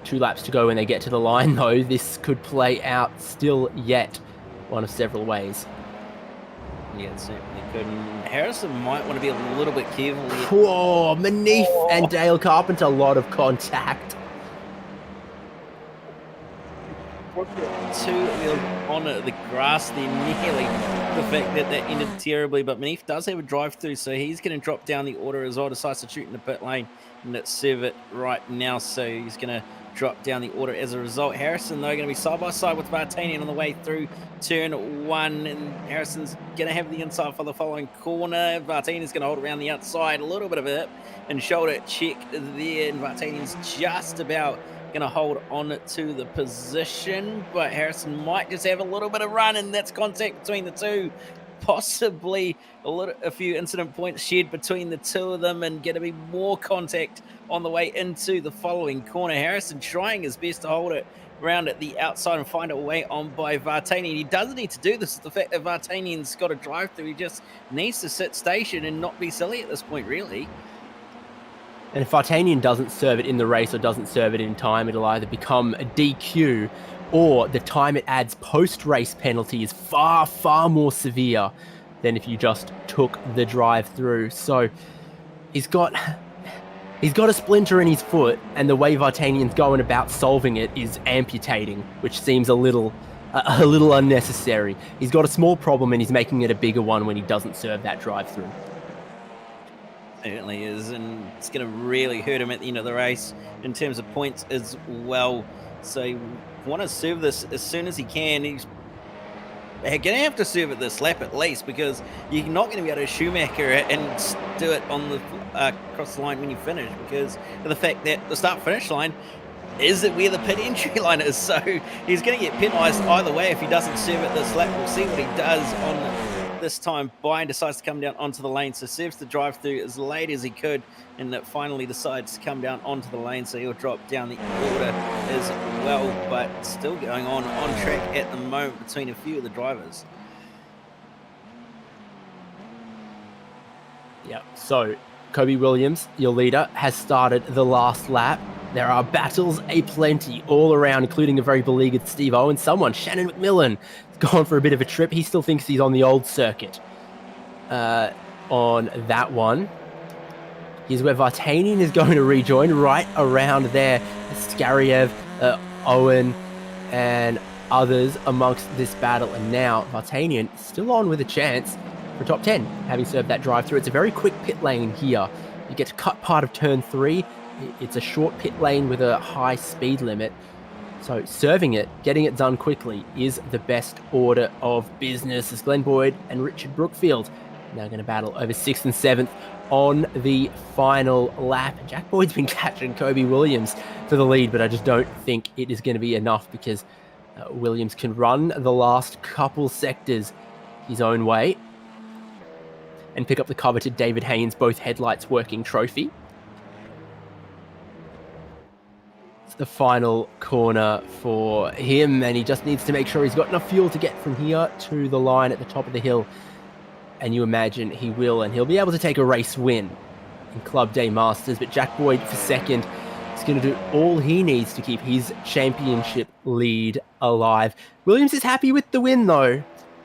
2 laps to go when they get to the line, though. This could play out still yet one of several ways. Yeah, it certainly could. And Harrison might want to be a little bit careful here. Whoa, Manif and Dale Carpenter, a lot of contact. two wheels on the grass there nearly. The fact that that ended terribly, but Manif does have a drive-through, so he's going to drop down the order as well, decides to shoot in the pit lane and serve it right now, so he's going to drop down the order as a result. Harrison, though, going to be side-by-side with Vartanian on the way through turn 1, and Harrison's going to have the inside for the following corner. Vartanian's going to hold around the outside, a little bit of a hip and shoulder check there, and Vartanian's just about going to hold on to the position, but Harrison might just have a little bit of run, and that's contact between the two. Possibly a few incident points shared between the two of them, and going to be more contact on the way into the following corner. Harrison trying his best to hold it around at the outside and find a way on by Vartanian. He doesn't need to do this. The fact that Vartanian's got a drive through, he just needs to sit station and not be silly at this point, really. And if Vartanian doesn't serve it in the race or doesn't serve it in time, it'll either become a DQ, or the time it adds post-race penalty is far, far more severe than if you just took the drive through. So he's got a splinter in his foot, and the way Vartanian's going about solving it is amputating, which seems a little unnecessary. He's got a small problem, and he's making it a bigger one when he doesn't serve that drive through. Certainly is, and it's going to really hurt him at the end of the race in terms of points as well. So you want to serve this as soon as he can. He's going to have to serve it this lap at least, because you're not going to be able to Schumacher it and do it on the across the line when you finish, because of the fact that the start-finish line is where the pit entry line is. So he's going to get penalised either way if he doesn't serve it this lap. We'll see what he does on this time. Byron decides to come down onto the lane, so serves the drive through as late as he could, and that finally decides to come down onto the lane, so he'll drop down the order as well, but still going on track at the moment between a few of the drivers. Yeah, so Kobe Williams, your leader, has started the last lap. There are battles aplenty all around, including a very beleaguered Steve Owen. Shannon McMillan, gone for a bit of a trip. He still thinks he's on the old circuit on that one. Here's where Vartanian is going to rejoin, right around there. Skariev, Owen, and others amongst this battle. And now Vartanian still on with a chance for top 10, having served that drive-through. It's a very quick pit lane here. You get to cut part of turn 3. It's a short pit lane with a high speed limit. So serving it, getting it done quickly is the best order of business, as Glenn Boyd and Richard Brookfield now going to battle over 6th and 7th on the final lap. Jack Boyd's been catching Kobe Williams for the lead, but I just don't think it is going to be enough, because Williams can run the last couple sectors his own way and pick up the coveted David Haynes both headlights working trophy. The final corner for him, and he just needs to make sure he's got enough fuel to get from here to the line at the top of the hill, and you imagine he will, and he'll be able to take a race win in Club Day Masters. But Jack Boyd for second is going to do all he needs to keep his championship lead alive. Williams is happy with the win though,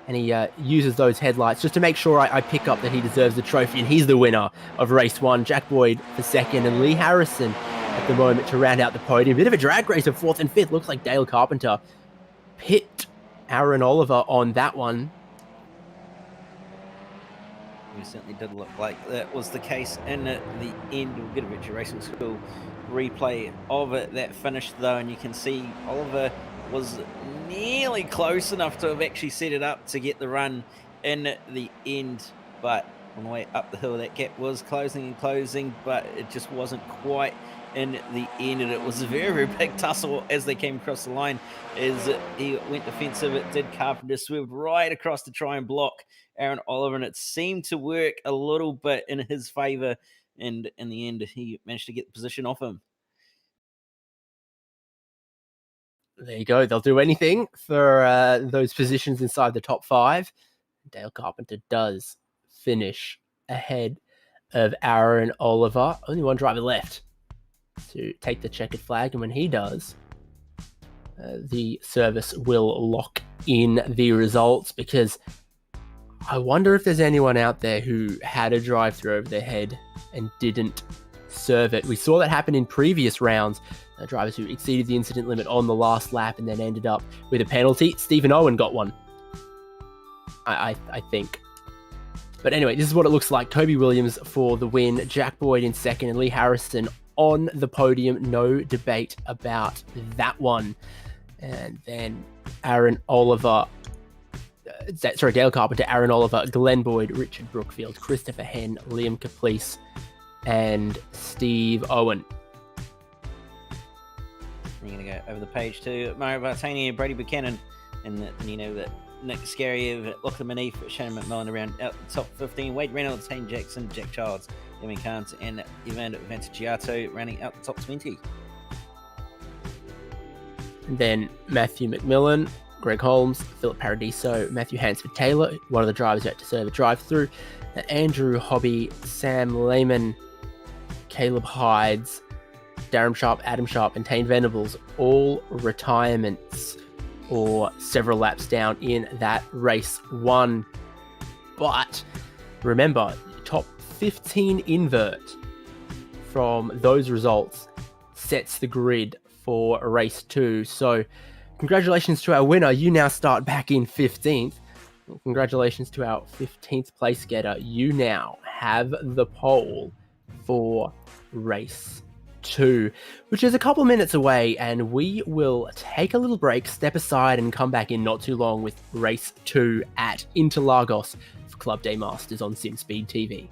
and he uses those headlights just to make sure I pick up that he deserves the trophy, and he's the winner of race 1. Jack Boyd for second, and Lee Harrison at the moment to round out the podium. Bit of a drag race of 4th and 5th. Looks like Dale Carpenter picked Aaron Oliver on that one. It certainly did look like that was the case in the end. We'll get a Virtual Racing School replay of it, that finish though, and you can see Oliver was nearly close enough to have actually set it up to get the run in the end, but on the way up the hill that gap was closing, but it just wasn't quite in the end, and it was a very, very big tussle as they came across the line. As he went defensive, it did Carpenter swerved right across to try and block Aaron Oliver, and it seemed to work a little bit in his favour, and in the end he managed to get the position off him. There you go. They'll do anything for those positions inside the top 5. Dale Carpenter does finish ahead of Aaron Oliver. Only one driver left to take the checkered flag, and when he does, the service will lock in the results, because I wonder if there's anyone out there who had a drive-through over their head and didn't serve it. We saw that happen in previous rounds. drivers who exceeded the incident limit on the last lap and then ended up with a penalty. Stephen Owen got one, I think. But anyway, this is what it looks like. Toby Williams for the win, Jack Boyd in second, and Lee Harrison on the podium. No debate about that one. And then Aaron Oliver, Dale Carpenter, Aaron Oliver, Glenn Boyd, Richard Brookfield, Christopher Henn, Liam Caplice, and Steve Owen. We're going to go over the page to Mario Bartani, Brady Buchanan, and that Nick Scarry, Lachlan Manif, Shannon McMillan around out the top 15, Wade Reynolds, Hayne Jackson, Jack Childs, Evan Kant, and Ivan Vantagiato rounding out the top 20. And then Matthew McMillan, Greg Holmes, Philip Paradiso, Matthew Hansford Taylor, one of the drivers out to serve a drive-through, Andrew Hobby, Sam Lehman, Caleb Hides, Darren Sharp, Adam Sharp, and Tane Venables, all retirements or several laps down in that race one. But remember, top 15 invert from those results sets the grid for race 2. So congratulations to our winner. You now start back in 15th. Congratulations to our 15th place getter. You now have the pole for race 2, which is a couple minutes away, and we will take a little break, step aside, and come back in not too long with race 2 at Interlagos for Club Day Masters on SimSpeed TV.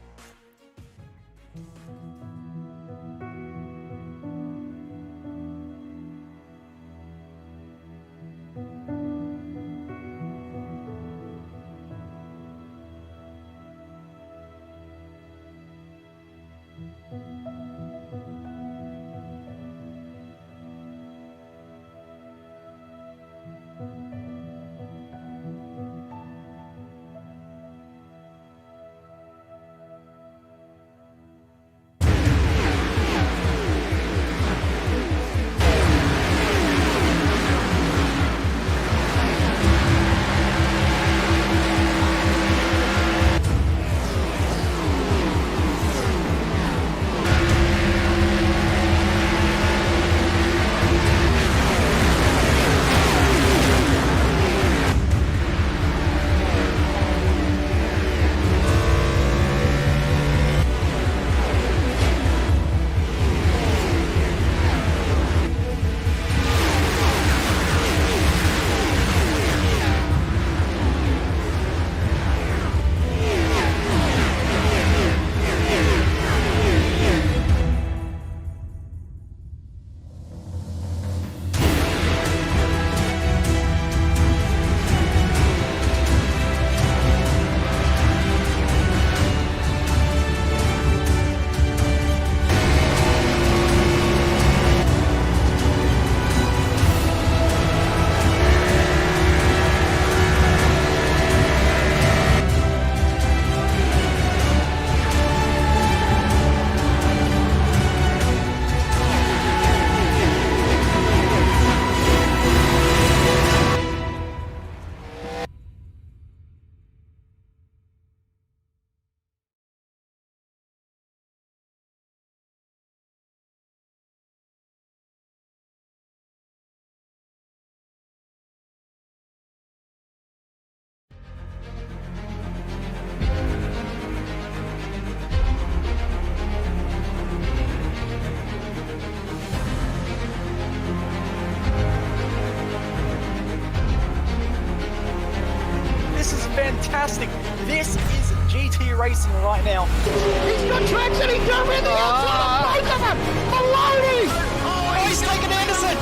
Fantastic. This is GT racing right now. He's got traction. He's got rid of the outside. Both of them. Maloney. Oh, he's taken Anderson.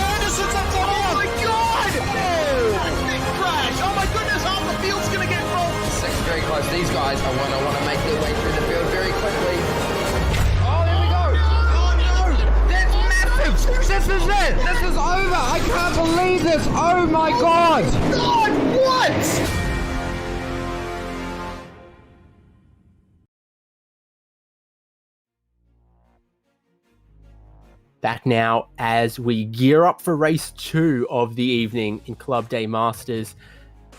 Anderson's up top. Oh my God. Oh, big crash. Oh my goodness. Half the field's going to get rolled. Second very close. These guys are want to make their way through the field very quickly. Oh, here we go. Oh no. That's massive. This is it. This is over. I can't believe this. Oh my God. God, what? Back now as we gear up for race 2 of the evening in Club Day Masters.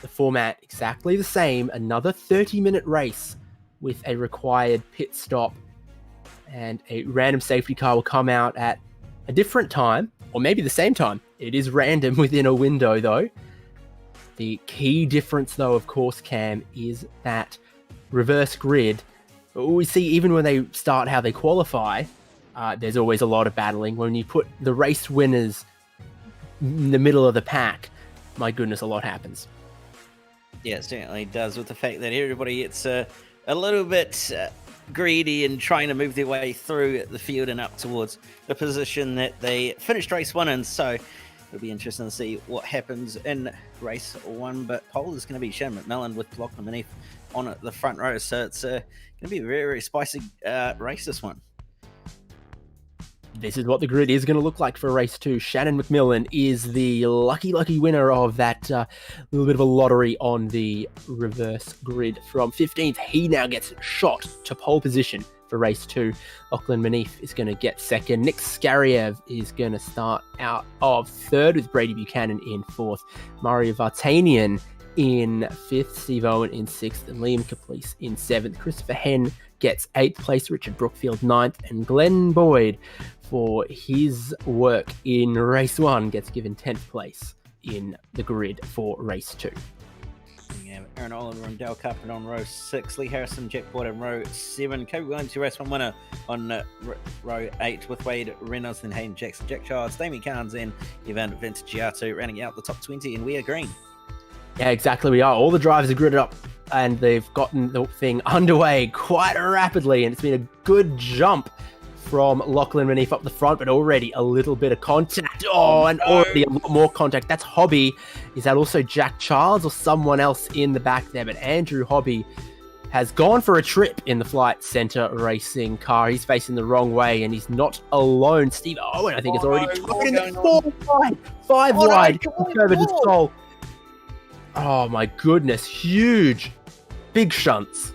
The format exactly the same, another 30-minute race with a required pit stop, and a random safety car will come out at a different time, or maybe the same time. It is random within a window, though. The key difference, though, of course, Cam, is that reverse grid. We see even when they start how they qualify, there's always a lot of battling. When you put the race winners in the middle of the pack, my goodness, a lot happens. Yeah, it certainly does, with the fact that everybody gets a little bit greedy and trying to move their way through the field and up towards the position that they finished race 1 in. So it'll be interesting to see what happens in race 1. But pole is going to be Shannon McMillan with Lachlan Manif on the front row. So it's going to be a very, very spicy race, this one. This is what the grid is going to look like for race 2. Shannon McMillan is the lucky winner of that little bit of a lottery on the reverse grid from 15th. He now gets shot to pole position for race 2. Lachlan Manif is going to get second. Nick Skariev is going to start out of third with Brady Buchanan in fourth. Mario Vartanian in fifth. Steve Owen in sixth. And Liam Caplice in seventh. Christopher Henn gets 8th place, Richard Brookfield 9th, and Glenn Boyd, for his work in race 1, gets given 10th place in the grid for race 2. We have Aaron Oliver and Dale Carpenter on row 6, Lee Harrison, Jack Boyd on row 7, Kobe Williams, your race 1 winner on row 8, with Wade Reynolds and Hayden Jackson, Jack Childs, Damien Carnes, and Ivan Vintagiato rounding out the top 20, and we are green. Yeah, exactly. We are. All the drivers are gridded up, and they've gotten the thing underway quite rapidly, and it's been a good jump from Lachlan Manif up the front, but already a little bit of contact. Oh, and already a lot more contact. That's Hobby. Is that also Jack Childs or someone else in the back there? But Andrew Hobby has gone for a trip in the Flight Center racing car. He's facing the wrong way, and he's not alone. Steve Owen, I think, is already in the 4 wide, 5 wide. Over to Sol. Oh my goodness, huge, big shunts.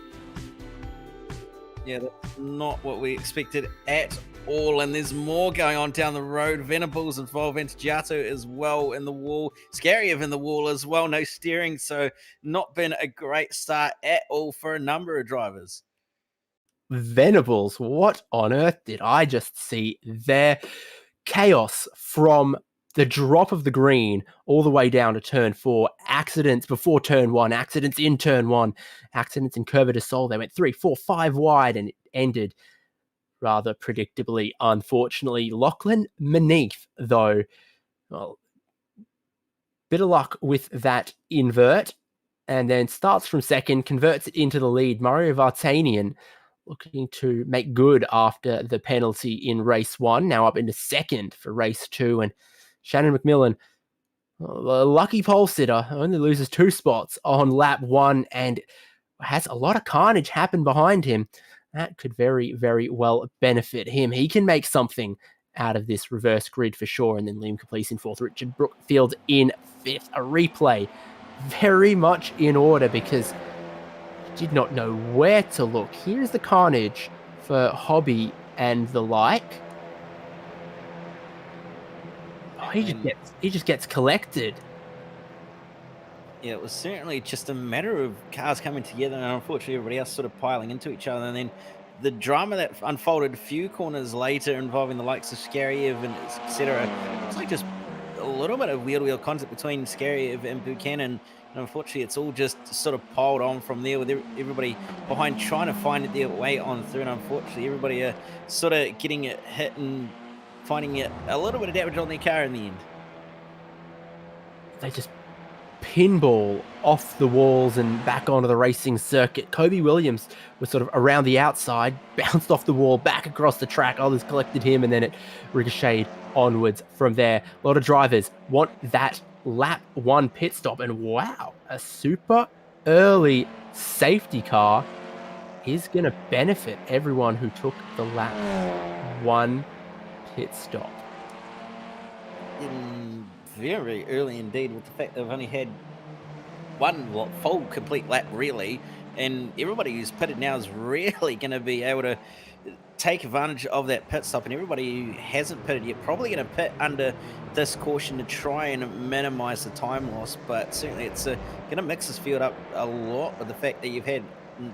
Yeah, that's not what we expected at all, and there's more going on down the road. Venables involved, Ventagiato as well in the wall, Skariev in the wall as well, no steering, so not been a great start at all for a number of drivers. Venables, what on earth did I just see there? Chaos from the drop of the green all the way down to turn 4, accidents before turn 1, accidents in turn 1, accidents in Curva de Sol. They went 3, 4, 5 wide, and it ended rather predictably, unfortunately. Lachlan Manif, though, well, bit of luck with that invert, and then starts from second, converts it into the lead. Mario Vartanian looking to make good after the penalty in race 1, now up into second for race 2, and Shannon McMillan, the lucky pole sitter, only loses 2 spots on lap 1 and has a lot of carnage happen behind him. That could very, very well benefit him. He can make something out of this reverse grid for sure. And then Liam Caplice in 4th, Richard Brookfield in 5th. A replay very much in order because he did not know where to look. Here's the carnage for Hobby and the like. Oh, he just gets collected. Yeah, it was certainly just a matter of cars coming together, and unfortunately everybody else sort of piling into each other. And then the drama that unfolded a few corners later involving the likes of Skariev and etc. It was like just a little bit of wheel-to-wheel contact between Skariev and Buchanan. And unfortunately, it's all just sort of piled on from there with everybody behind trying to find their way on through. And unfortunately, everybody are sort of getting it hit and finding it a little bit of damage on their car in the end. They just pinball off the walls and back onto the racing circuit. Kobe Williams was sort of around the outside, bounced off the wall, back across the track. Others collected him, and then it ricocheted onwards from there. A lot of drivers want that lap 1 pit stop, and wow, a super early safety car is going to benefit everyone who took the lap 1 pit stop. Very early indeed, with the fact they've only had one full complete lap really, and everybody who's pitted now is really going to be able to take advantage of that pit stop, and everybody who hasn't pitted yet probably going to pit under this caution to try and minimize the time loss. But certainly it's going to mix this field up a lot with the fact that you've had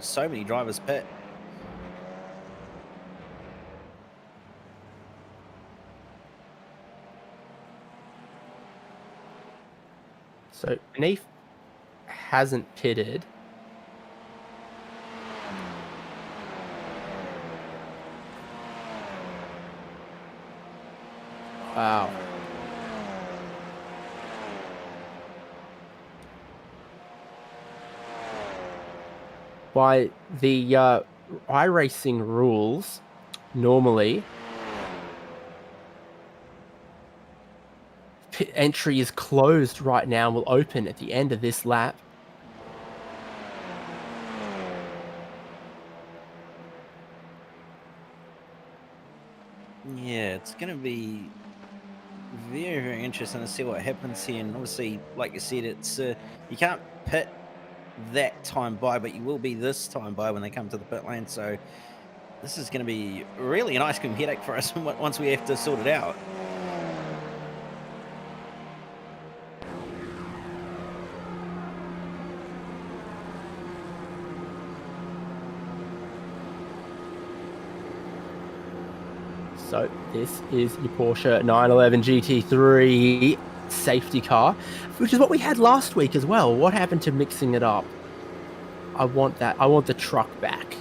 so many drivers pit. So Beneath hasn't pitted. Wow. By the iRacing rules, normally pit entry is closed right now and will open at the end of this lap. Yeah, it's going to be very, very interesting to see what happens here. And obviously, like you said, it's you can't pit that time by, but you will be this time by when they come to the pit lane. So this is going to be really an ice cream headache for us once we have to sort it out. So this is your Porsche 911 GT3 safety car, which is what we had last week as well. What happened to mixing it up? I want that. I want the truck back.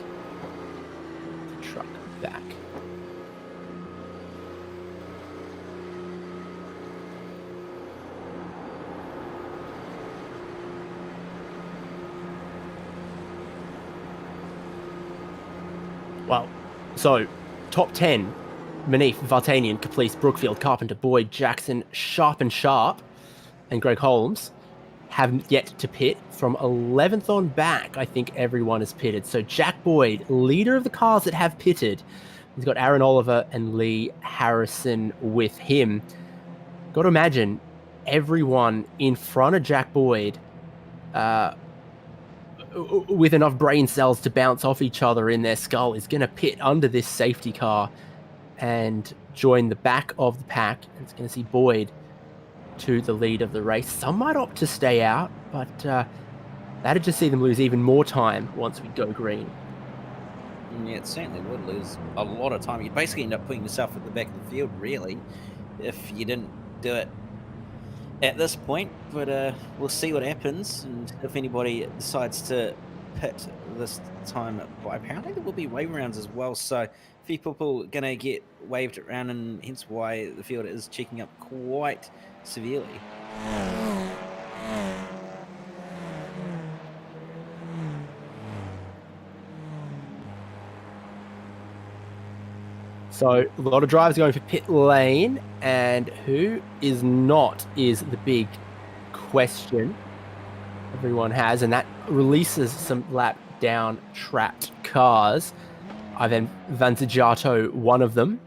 The truck back. Well, so top 10. Manif, Vartanian, Caplice, Brookfield, Carpenter, Boyd, Jackson, Sharp, and Greg Holmes have yet to pit. From 11th on back, I think everyone has pitted. So Jack Boyd, leader of the cars that have pitted. He's got Aaron Oliver and Lee Harrison with him. Got to imagine everyone in front of Jack Boyd with enough brain cells to bounce off each other in their skull is going to pit under this safety car and join the back of the pack. And it's going to see Boyd to the lead of the race. Some might opt to stay out, but that'd just see them lose even more time once we go green. Yeah, it certainly would lose a lot of time. You'd basically end up putting yourself at the back of the field, really, if you didn't do it at this point. But we'll see what happens, and if anybody decides to pit this time. But apparently there will be wave rounds as well, so a few people going to get waved around, and hence why the field is checking up quite severely. So a lot of drivers going for pit lane, and who is not is the big question everyone has, and that releases some lap down trapped cars. Ivan Vanzigiato, one of them.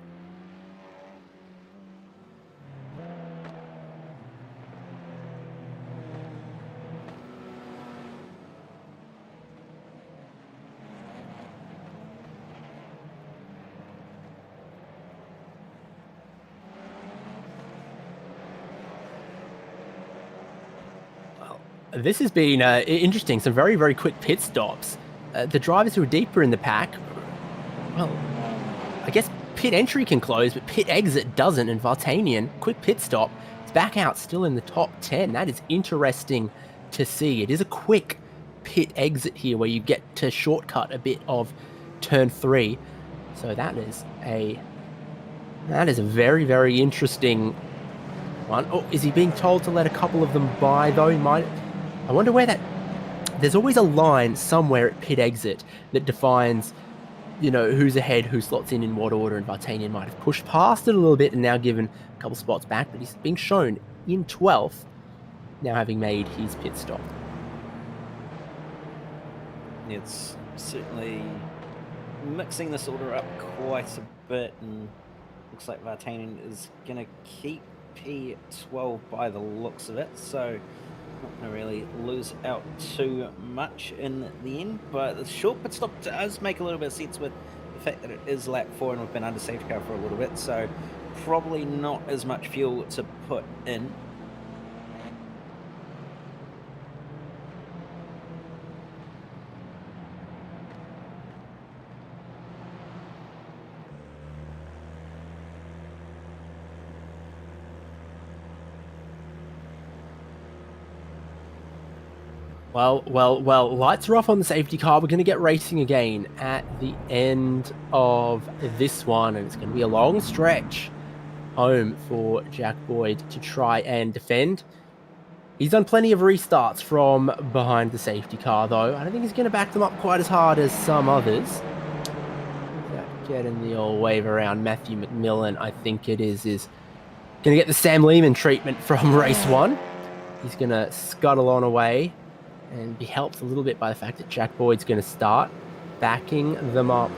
This has been interesting. Some very, very quick pit stops. The drivers who are deeper in the pack, well, I guess pit entry can close, but pit exit doesn't. And Vartanian, quick pit stop, it's back out, still in the top 10. That is interesting to see. It is a quick pit exit here where you get to shortcut a bit of turn 3. So that is a very, very interesting one. Oh, is he being told to let a couple of them by, though? He might. I wonder where that... There's always a line somewhere at pit exit that defines, you know, who's ahead, who slots in what order, and Vartanian might have pushed past it a little bit and now given a couple spots back, but he's being shown in 12th, now having made his pit stop. It's certainly mixing this order up quite a bit, and looks like Vartanian is going to keep P12 by the looks of it, so not going to really lose out too much in the end. But the short pit stop does make a little bit of sense with the fact that it is lap 4 and we've been under safety car for a little bit, so probably not as much fuel to put in. Well, lights are off on the safety car. We're going to get racing again at the end of this one, and it's going to be a long stretch home for Jack Boyd to try and defend. He's done plenty of restarts from behind the safety car, though. I don't think he's going to back them up quite as hard as some others. Getting the old wave around Matthew McMillan, I think it is going to get the Sam Lehman treatment from race 1. He's going to scuttle on away and be helped a little bit by the fact that Jack Boyd's going to start backing them up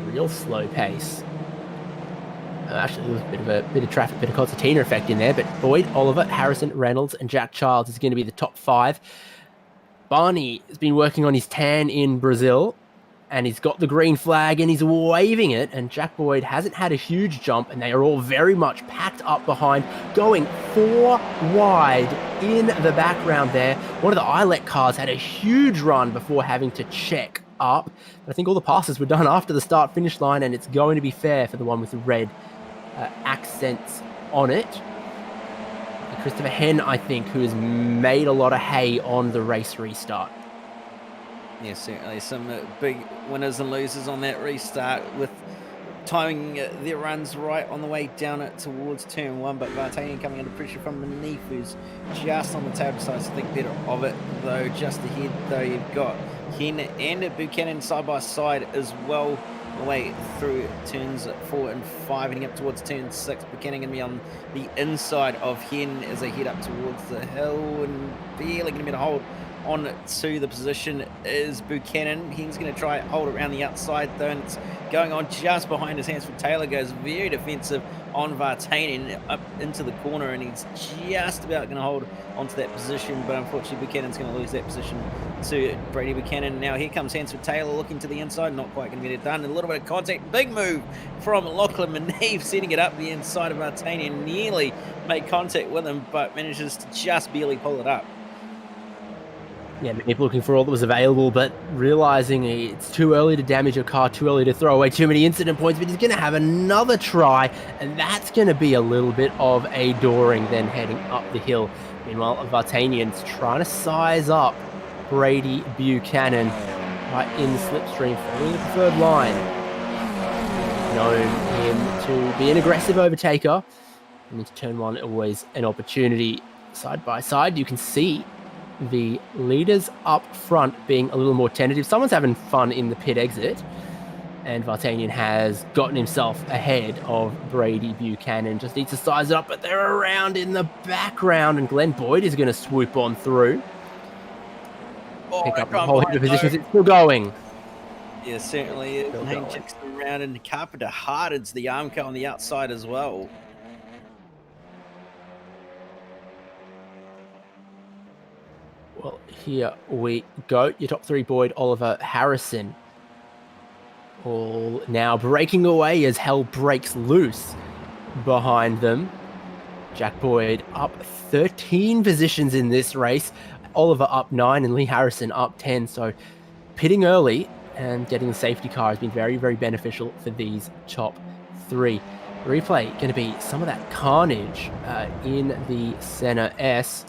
real slow pace. Actually, there was a bit of traffic, bit of concertina effect in there, but Boyd, Oliver, Harrison, Reynolds, and Jack Childs is going to be the top 5. Barney has been working on his tan in Brazil, and he's got the green flag, and he's waving it, and Jack Boyd hasn't had a huge jump, and they are all very much packed up behind, going 4 wide in the background there. One of the ILEC cars had a huge run before having to check up. But I think all the passes were done after the start-finish line, and it's going to be fair for the one with the red accents on it. And Christopher Henn, I think, who has made a lot of hay on the race restart. Yeah, certainly some big winners and losers on that restart, with timing their runs right on the way down it towards turn 1, but Vartanian coming under pressure from Manif, who's just on the tail, decides to think better of it, though. Just ahead, though, you've got Henn and Buchanan side by side as well, the way through turns 4 and 5, heading up towards turn 6. Buchanan going to be on the inside of Henn as they head up towards the hill, and barely going to be able to hold on to the position is Buchanan. Henn's going to try hold it around the outside, though, and it's going on just behind his hands. For Taylor goes very defensive on Vartanian up into the corner, and he's just about going to hold onto that position, but unfortunately Buchanan's going to lose that position to Brady Buchanan. Now here comes Hansford Taylor looking to the inside, not quite going to get it done. A little bit of contact, big move from Lachlan Maneve, setting it up the inside of Vartanian, nearly made contact with him, but manages to just barely pull it up. Yeah, Manip looking for all that was available, but realizing it's too early to damage a car, too early to throw away too many incident points, but he's going to have another try, and that's going to be a little bit of a dooring then heading up the hill. Meanwhile, Vartanian's trying to size up Brady Buchanan right in the slipstream, following the preferred line. Known him to be an aggressive overtaker, and into turn 1, always an opportunity. Side by side, you can see the leaders up front being a little more tentative. Someone's having fun in the pit exit, and Vartanian has gotten himself ahead of Brady Buchanan. Just needs to size it up, but they're around in the background, and Glenn Boyd is going to swoop on through. Pick up the whole heap of positions. It's still going. Yeah, certainly. Hank checks around, and Carpenter hardens the Armco on the outside as well. Well, here we go. Your top 3, Boyd, Oliver, Harrison, all now breaking away as hell breaks loose behind them. Jack Boyd up 13 positions in this race. Oliver up 9 and Lee Harrison up 10. So pitting early and getting the safety car has been very, very beneficial for these top 3. Replay going to be some of that carnage in the center S.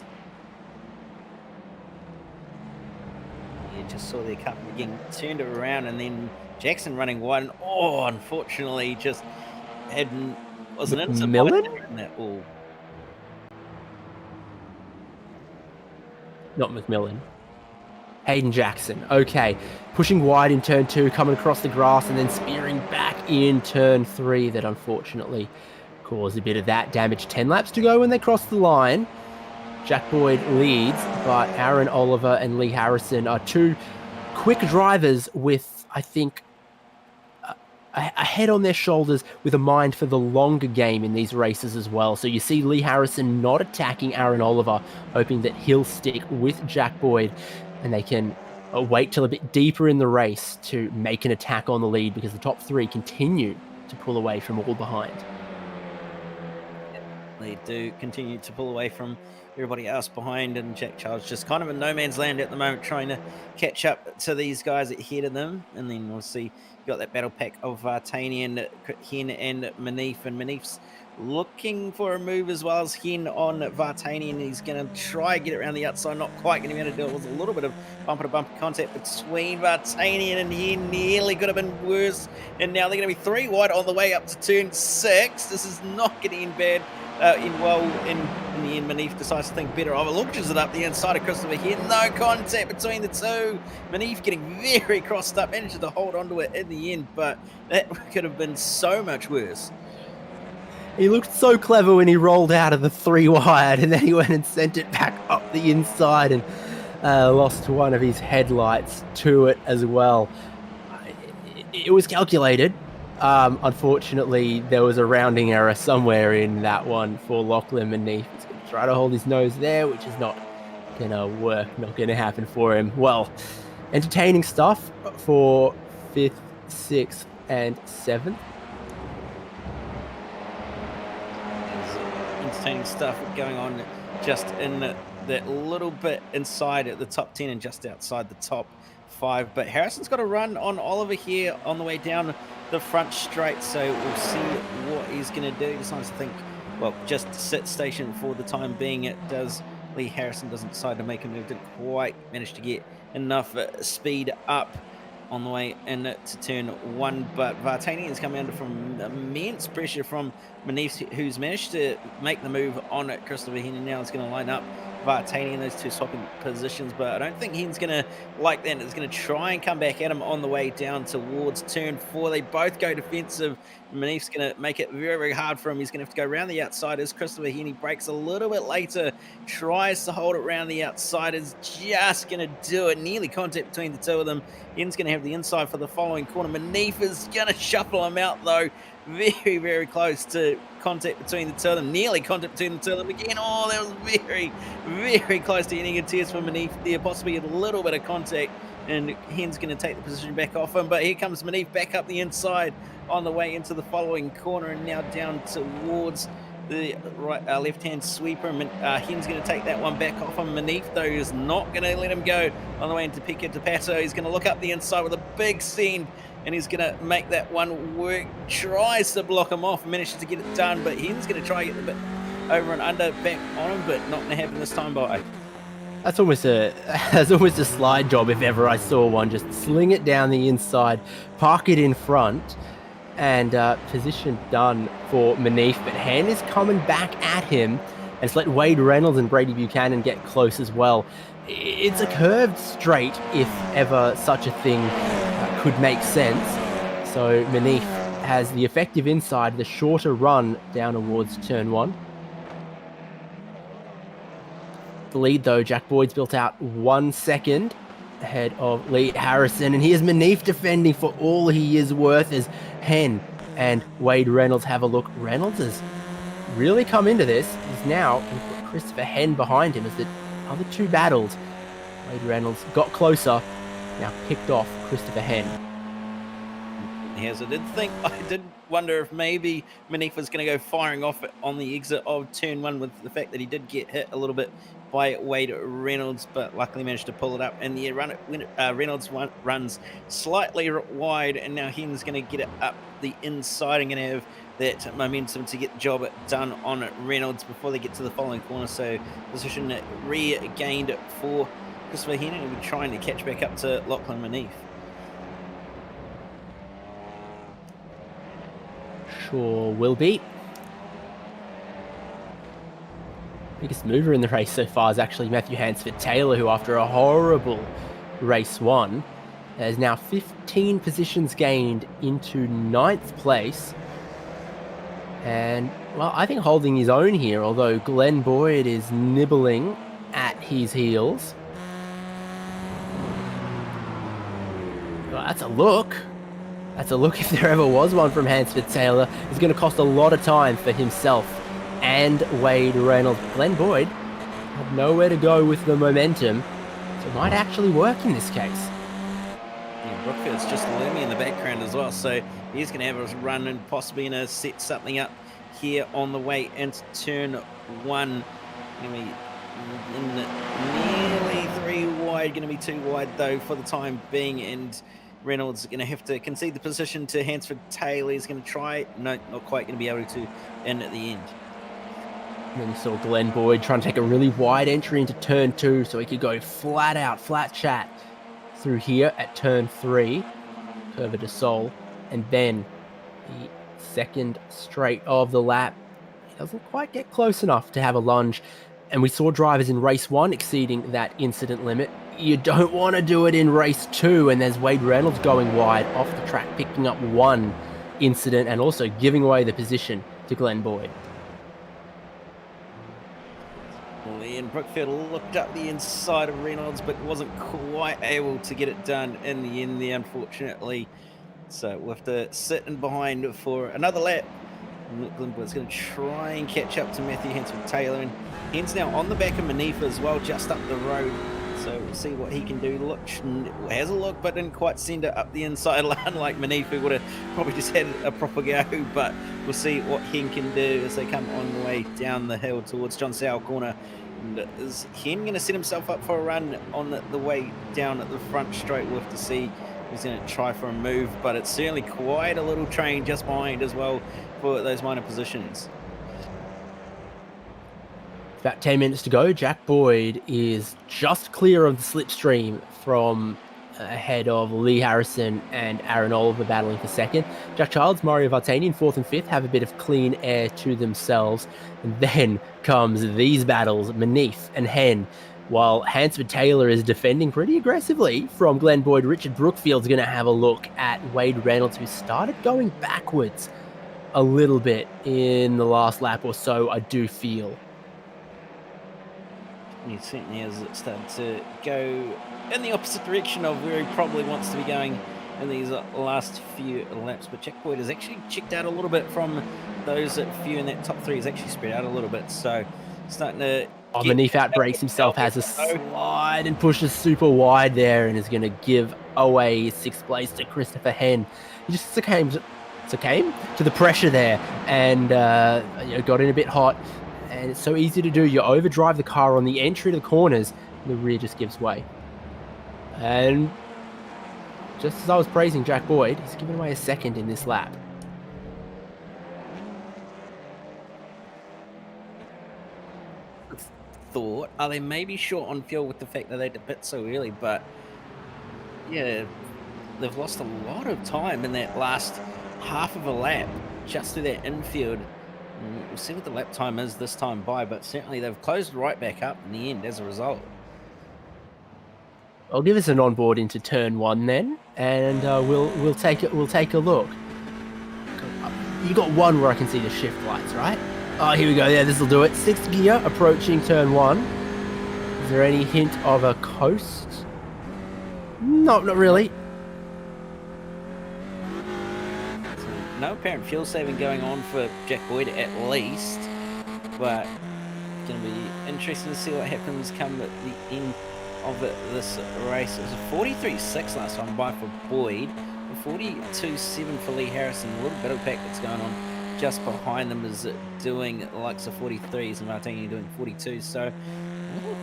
Just saw their cup again, turned it around, and then Jackson running wide, and unfortunately just wasn't in that all. Not McMillan. Hayden Jackson. Okay, pushing wide in turn 2, coming across the grass, and then spearing back in turn 3. That unfortunately caused a bit of that damage. 10 laps to go when they cross the line. Jack Boyd leads, but Aaron Oliver and Lee Harrison are 2 quick drivers with, I think, a head on their shoulders with a mind for the longer game in these races as well. So you see Lee Harrison not attacking Aaron Oliver, hoping that he'll stick with Jack Boyd, and they can wait till a bit deeper in the race to make an attack on the lead, because the top 3 continue to pull away from all behind. They do continue to pull away from everybody else behind, and Jack Childs just kind of in no man's land at the moment, trying to catch up to these guys ahead of them. And then we'll see, got that battle pack of Vartanian, Henn and Manif, and Manif's looking for a move as well as Hen on Vartanian. He's going to try and get it around the outside, not quite going to be able to do it. It was a little bit of bumper-to-bumper contact between Vartanian and Hen. Nearly could have been worse. And now they're going to be 3 wide on the way up to turn 6. This is not getting in bad. In the end, Manif decides to think better of it. Launches it up the inside of Christopher Hen. No contact between the two. Manif getting very crossed up. Manages to hold onto it in the end, but that could have been so much worse. He looked so clever when he rolled out of the 3 wide, and then he went and sent it back up the inside and lost one of his headlights to it as well. It was calculated. Unfortunately, there was a rounding error somewhere in that one for Lachlan Manif. He's going to try to hold his nose there, which is not going to work, not going to happen for him. Well, entertaining stuff for 5th, 6th, and 7th. Entertaining stuff going on just in that little bit inside at the top 10 and just outside the top 5. But Harrison's got a run on Oliver here on the way down the front straight, so we'll see what he's going to do. He decides to think, well, just sit station for the time being. It does. Lee Harrison doesn't decide to make a move. Didn't quite manage to get enough speed up on the way in to turn 1, but Vartanian is coming under from immense pressure from Manif, who's managed to make the move on it. Christopher Hen now is going to line up Vartanian, those two swapping positions, but I don't think Hen's going to like that. It's going to try and come back at him on the way down towards turn 4. They both go defensive. Manif's going to make it very, very hard for him. He's going to have to go around the outside as Christopher Hen. He breaks a little bit later, tries to hold it around the outside, is just going to do it. Nearly contact between the two of them. Hen's going to have the inside for the following corner. Manif is going to shuffle him out, though. Very, very close to contact between the two of them. Nearly contact between the two of them again. Oh, that was very, very close to ending a test for Manif there. Possibly a little bit of contact, and Hen's going to take the position back off him. But here comes Manif back up the inside on the way into the following corner, and now down towards the right left-hand sweeper. Hen's going to take that one back off him. Manif, though, is not going to let him go on the way into Pico de Pato. He's going to look up the inside with a big send, and he's going to make that one work. Tries to block him off, manages to get it done, but Hen's going to try to get the bit over and under back on him, but not going to happen this time by. That's almost a slide job if ever I saw one. Just sling it down the inside, park it in front, and position done for Manif. But Hen is coming back at him, and it's let Wade Reynolds and Brady Buchanan get close as well. It's a curved straight, if ever such a thing could make sense. So Manif has the effective inside, the shorter run down towards turn 1. The lead, though, Jack Boyd's built out 1 second ahead of Lee Harrison, and here's Manif defending for all he is worth as Hen and Wade Reynolds have a look. Reynolds has really come into this. He's now put Christopher Hen behind him as the other two battled. Wade Reynolds got closer, now picked off Christopher Hen. Yes, I did wonder if maybe Manif was going to go firing off on the exit of turn 1 with the fact that he did get hit a little bit by Wade Reynolds, but luckily managed to pull it up. And the Reynolds runs slightly wide, and now Hen's going to get it up the inside and going to have that momentum to get the job done on Reynolds before they get to the following corner. So position regained for Christopher Hen, and he'll be trying to catch back up to Lachlan Manif. Sure will be. Biggest mover in the race so far is actually Matthew Hansford Taylor, who after a horrible race 1 has now 15 positions gained into 9th place. And, well, I think holding his own here, although Glenn Boyd is nibbling at his heels. Well, that's a look. That's a look if there ever was one from Hansford Taylor. It's going to cost a lot of time for himself and Wade Reynolds. Glenn Boyd had nowhere to go with the momentum, so it might actually work in this case. Yeah, Brookfield's just looming in the background as well, so he's going to have a run and possibly going to set something up here on the way into turn 1. Going to be in nearly 3 wide, going to be 2 wide though for the time being, and Reynolds is going to have to concede the position to Hansford Taylor. He's going to try. No, not quite going to be able to in at the end. And then you saw Glenn Boyd trying to take a really wide entry into turn 2 so he could go flat out, flat chat through here at turn 3. Curva de Sol. And then the second straight of the lap. He doesn't quite get close enough to have a lunge. And we saw drivers in race 1 exceeding that incident limit. You don't want to do it in race 2. And there's Wade Reynolds going wide off the track, picking up 1 incident and also giving away the position to Glenn Boyd. Ian Brookfield looked up the inside of Reynolds, but wasn't quite able to get it done in the end there, unfortunately. So we'll have to sit in behind for another lap. Glenn Boyd's going to try and catch up to Matthew Hansford Taylor, and Hens now on the back of Manifa as well, just up the road. So we'll see what he can do. Look, has a look, but didn't quite send it up the inside line like Manifa would have probably just had a proper go. But we'll see what Hen can do as they come on the way down the hill towards John Sowell corner. And is Hen going to set himself up for a run on the way down at the front straight? We'll have to see. He's going to try for a move, but it's certainly quite a little train just behind as well for those minor positions. About 10 minutes to go. Jack Boyd is just clear of the slipstream from ahead of Lee Harrison and Aaron Oliver battling for second. Jack Childs, Mario Vartanian, 4th and 5th, have a bit of clean air to themselves. And then comes these battles, Manif and Hen, while Hansford Taylor is defending pretty aggressively from Glenn Boyd. Richard Brookfield's going to have a look at Wade Reynolds, who started going backwards a little bit in the last lap or so, I do feel. He certainly has started to go in the opposite direction of where he probably wants to be going in these last few laps. But Jack Boyd has actually checked out a little bit from those few in that top 3. He's actually spread out a little bit. So starting to... Manif outbreaks himself, has a slide and pushes super wide there and is going to give away 6th place to Christopher Hen. He just succumbed to the pressure there and got in a bit hot. And it's so easy to do. You overdrive the car on the entry to the corners, and the rear just gives way. And just as I was praising Jack Boyd, he's given away a 2nd in this lap. Thought, are they maybe short on fuel with the fact that they had to pit so early? But yeah, they've lost a lot of time in that last half of a lap just through that infield. We'll see what the lap time is this time by, but certainly they've closed right back up in the end as a result. I'll give us an onboard into turn 1 then, and we'll take a look. You got one where I can see the shift lights, right? Oh, here we go. Yeah, this will do it. 6th gear approaching turn 1. Is there any hint of a coast? No, not really. No apparent fuel saving going on for Jack Boyd at least, but it's going to be interesting to see what happens come at the end of this race. It was a 43.6 last time by for Boyd, a 42.7 for Lee Harrison. A little bit of pack that's going on just behind them is doing the likes of 43s and Martini doing 42. So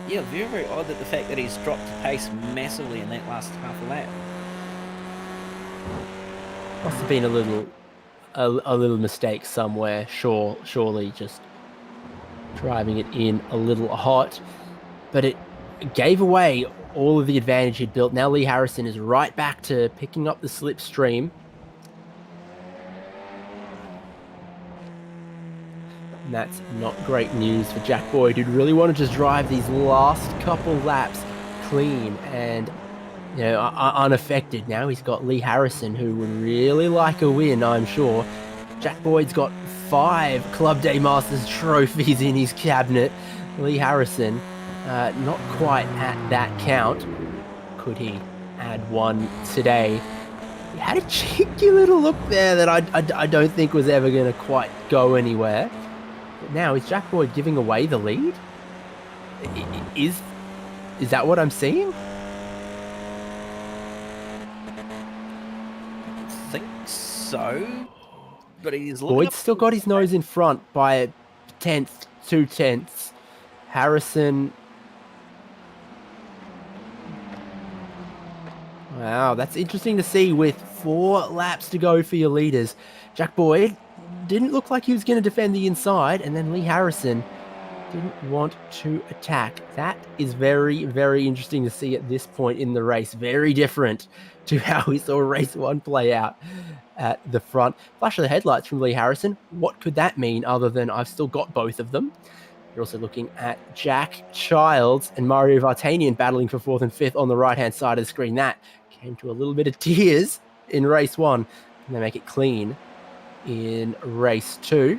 yeah, very, very odd that the fact that he's dropped pace massively in that last half a lap. Must have been a little mistake somewhere. Surely just driving it in a little hot, but it gave away all of the advantage he'd built. Now Lee Harrison is right back to picking up the slipstream. And that's not great news for Jack Boyd, who'd really want to just drive these last couple laps clean and unaffected. Now he's got Lee Harrison, who would really like a win, I'm sure. Jack Boyd's got 5 Club Day Masters trophies in his cabinet. Lee Harrison, not quite at that count. Could he add one today? He had a cheeky little look there that I don't think was ever going to quite go anywhere. But now, is Jack Boyd giving away the lead? Is that what I'm seeing? I think so, but he's Boyd's still got his nose in front by a 1/10, 2/10. Harrison, Wow, that's interesting to see with 4 laps to go for your leaders. Jack Boyd didn't look like he was going to defend the inside, and then Lee Harrison didn't want to attack. That is very, very interesting to see at this point in the race. Very different to how we saw race 1 play out at the front. Flash of the headlights from Lee Harrison. What could that mean other than I've still got both of them? You're also looking at Jack Childs and Mario Vartanian battling for 4th and 5th on the right-hand side of the screen. That came to a little bit of tears in race 1. And they make it clean in race 2.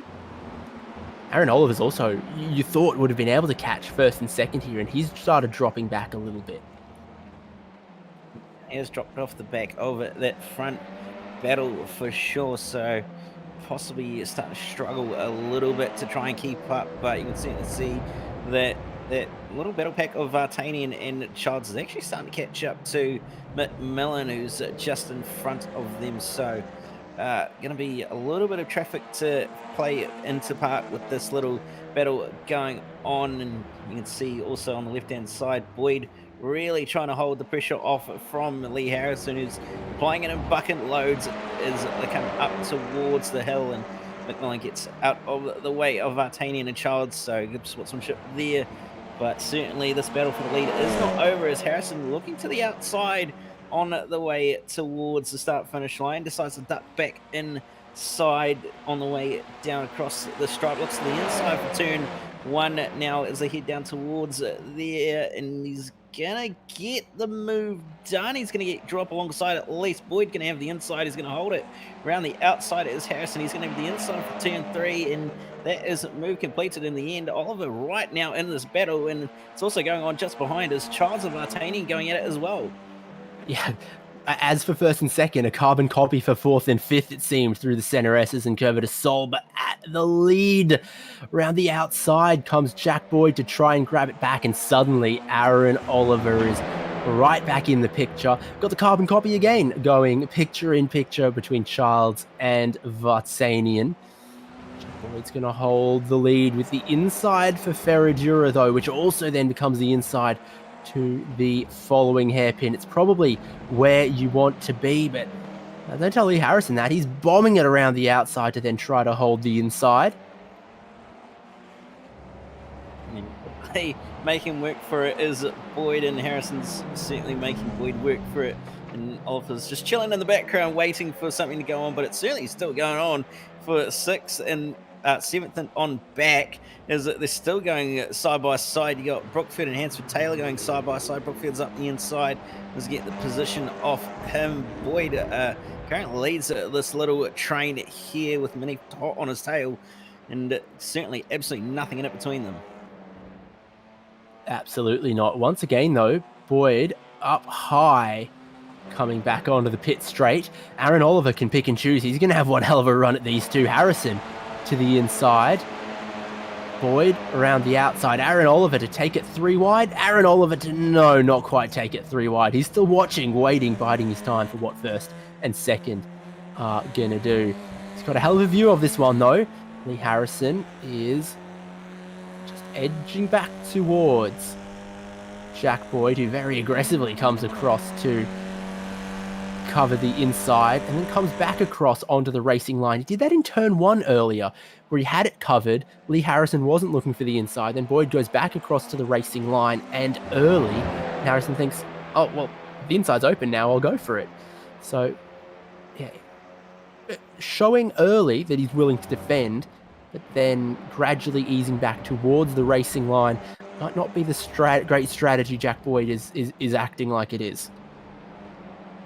Aaron Oliver's also, you thought would have been able to catch 1st and 2nd here, and he's started dropping back a little bit. He has dropped off the back of that front battle for sure, so possibly starting to struggle a little bit to try and keep up, but you can certainly see that little battle pack of Vartanian and Childs is actually starting to catch up to McMillan, who's just in front of them. So going to be a little bit of traffic to play into part with this little battle going on, and you can see also on the left hand side Boyd really trying to hold the pressure off from Lee Harrison, who's applying it in bucket loads as they come up towards the hill, and McMillan gets out of the way of Vartanian and Childs, so good sportsmanship there. But certainly this battle for the lead is not over, as Harrison, looking to the outside on the way towards the start-finish line, decides to duck back inside on the way down across the stripe. Looks to the inside for turn 1 now as they head down towards there, and he's gonna get the move done. He's gonna get drop alongside at least. Boyd gonna have the inside. He's gonna hold it around the outside. It is Harrison. He's gonna have the inside for turn 3, and that is move completed in the end. Oliver right now in this battle, and it's also going on just behind us. Childs and Vartanian going at it as well. Yeah, as for 1st and 2nd, a carbon copy for 4th and 5th, it seemed, through the center S's and Curva de Sol, but at the lead, around the outside comes Jack Boyd to try and grab it back, and suddenly Aaron Oliver is right back in the picture. Got the carbon copy again, going picture in picture between Childs and Vartanian. Jack Boyd's going to hold the lead with the inside for Ferradura, though, which also then becomes the inside to the following hairpin. It's probably where you want to be, but don't tell Lee Harrison that. He's bombing it around the outside to then try to hold the inside. They make him work for it is Boyd, and Harrison's certainly making Boyd work for it, and Oliver's just chilling in the background waiting for something to go on, but it's certainly still going on for 6th and 7th and on back, is that they're still going side by side. You got Brookfield and Hansford Taylor going side by side. Brookfield's up the inside, let's get the position off him. Boyd currently leads this little train here with Mini hot on his tail, and certainly absolutely nothing in it between them. Absolutely not. Once again, though, Boyd up high, coming back onto the pit straight. Aaron Oliver can pick and choose. He's going to have one hell of a run at these two. Harrison to the inside. Boyd around the outside. Aaron Oliver to take it 3 wide. Aaron Oliver to not quite take it 3 wide. He's still watching, waiting, biding his time for what 1st and 2nd are going to do. He's got a hell of a view of this one, though. Lee Harrison is just edging back towards Jack Boyd, who very aggressively comes across to cover the inside and then comes back across onto the racing line. He did that in turn 1 earlier, where he had it covered. Lee Harrison wasn't looking for the inside. Then Boyd goes back across to the racing line, and early, Harrison thinks, oh, well, the inside's open now, I'll go for it. So, yeah, showing early that he's willing to defend, but then gradually easing back towards the racing line might not be the great strategy Jack Boyd is acting like it is.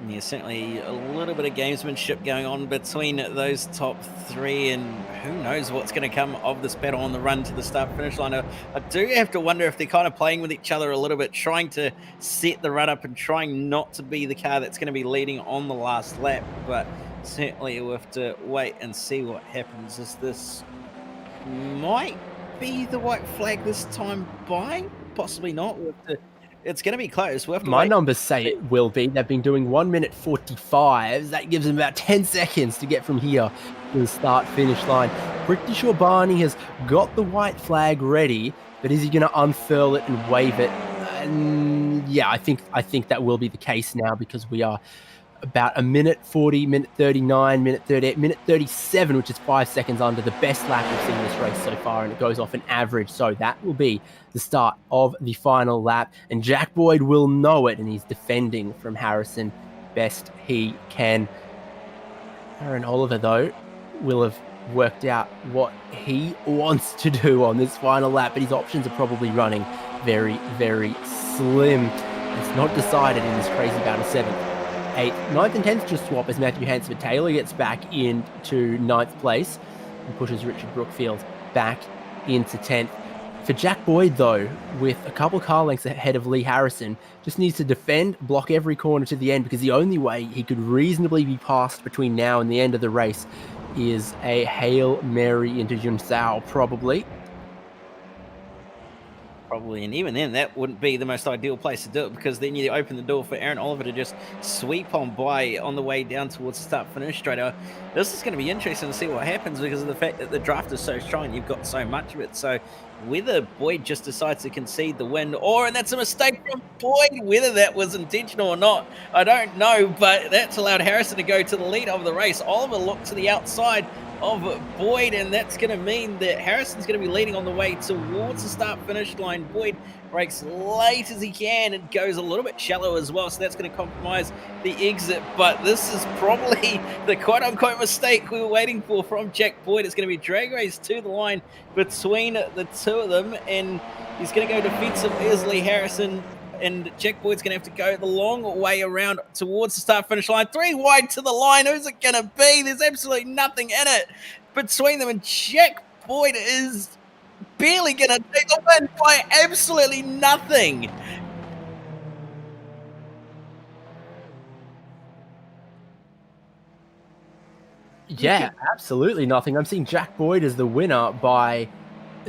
Yeah, certainly a little bit of gamesmanship going on between those top 3, and who knows what's going to come of this battle on the run to the start-finish line. I do have to wonder if they're kind of playing with each other a little bit, trying to set the run up and trying not to be the car that's going to be leading on the last lap, but certainly we'll have to wait and see what happens, as this might be the white flag this time by, possibly not. It's going to be close. We'll have to My wait. numbers say it will be. They've been doing 1 minute 45. That gives them about 10 seconds to get from here to the start-finish line. Pretty sure Barney has got the white flag ready, but is he going to unfurl it and wave it? Yeah, I think that will be the case now, because we are about a minute 40, minute 39, minute 38, minute 37, which is 5 seconds under the best lap we've seen in this race so far, and it goes off an average. So that will be the start of the final lap, and Jack Boyd will know it, and he's defending from Harrison best he can. Aaron Oliver, though, will have worked out what he wants to do on this final lap, but his options are probably running very, very slim. It's not decided in this crazy battle. 7th, 8th, 9th and 10th just swap as Matthew Hansford-Taylor gets back into 9th place and pushes Richard Brookfield back into 10th. For Jack Boyd, though, with a couple car lengths ahead of Lee Harrison, just needs to defend, block every corner to the end, because the only way he could reasonably be passed between now and the end of the race is a Hail Mary into Junsao, probably. And even then, that wouldn't be the most ideal place to do it, because then you open the door for Aaron Oliver to just sweep on by on the way down towards the start-finish straight. This is going to be interesting to see what happens, because of the fact that the draft is so strong and you've got so much of it. So whether Boyd just decides to concede the win, and that's a mistake from Boyd, whether that was intentional or not, I don't know, but that's allowed Harrison to go to the lead of the race. Oliver looked to the outside of Boyd, and that's going to mean that Harrison's going to be leading on the way towards the start-finish line. Boyd brakes late as he can and goes a little bit shallow as well, so that's going to compromise the exit. But this is probably the quote-unquote mistake we were waiting for from Jack Boyd. It's going to be drag race to the line between the two of them, and he's going to go defensive as Lee Harrison, and Jack Boyd's going to have to go the long way around towards the start-finish line. 3 wide to the line. Who's it going to be? There's absolutely nothing in it between them, and Jack Boyd is barely going to take the win by absolutely nothing. Yeah, absolutely nothing. I'm seeing Jack Boyd as the winner by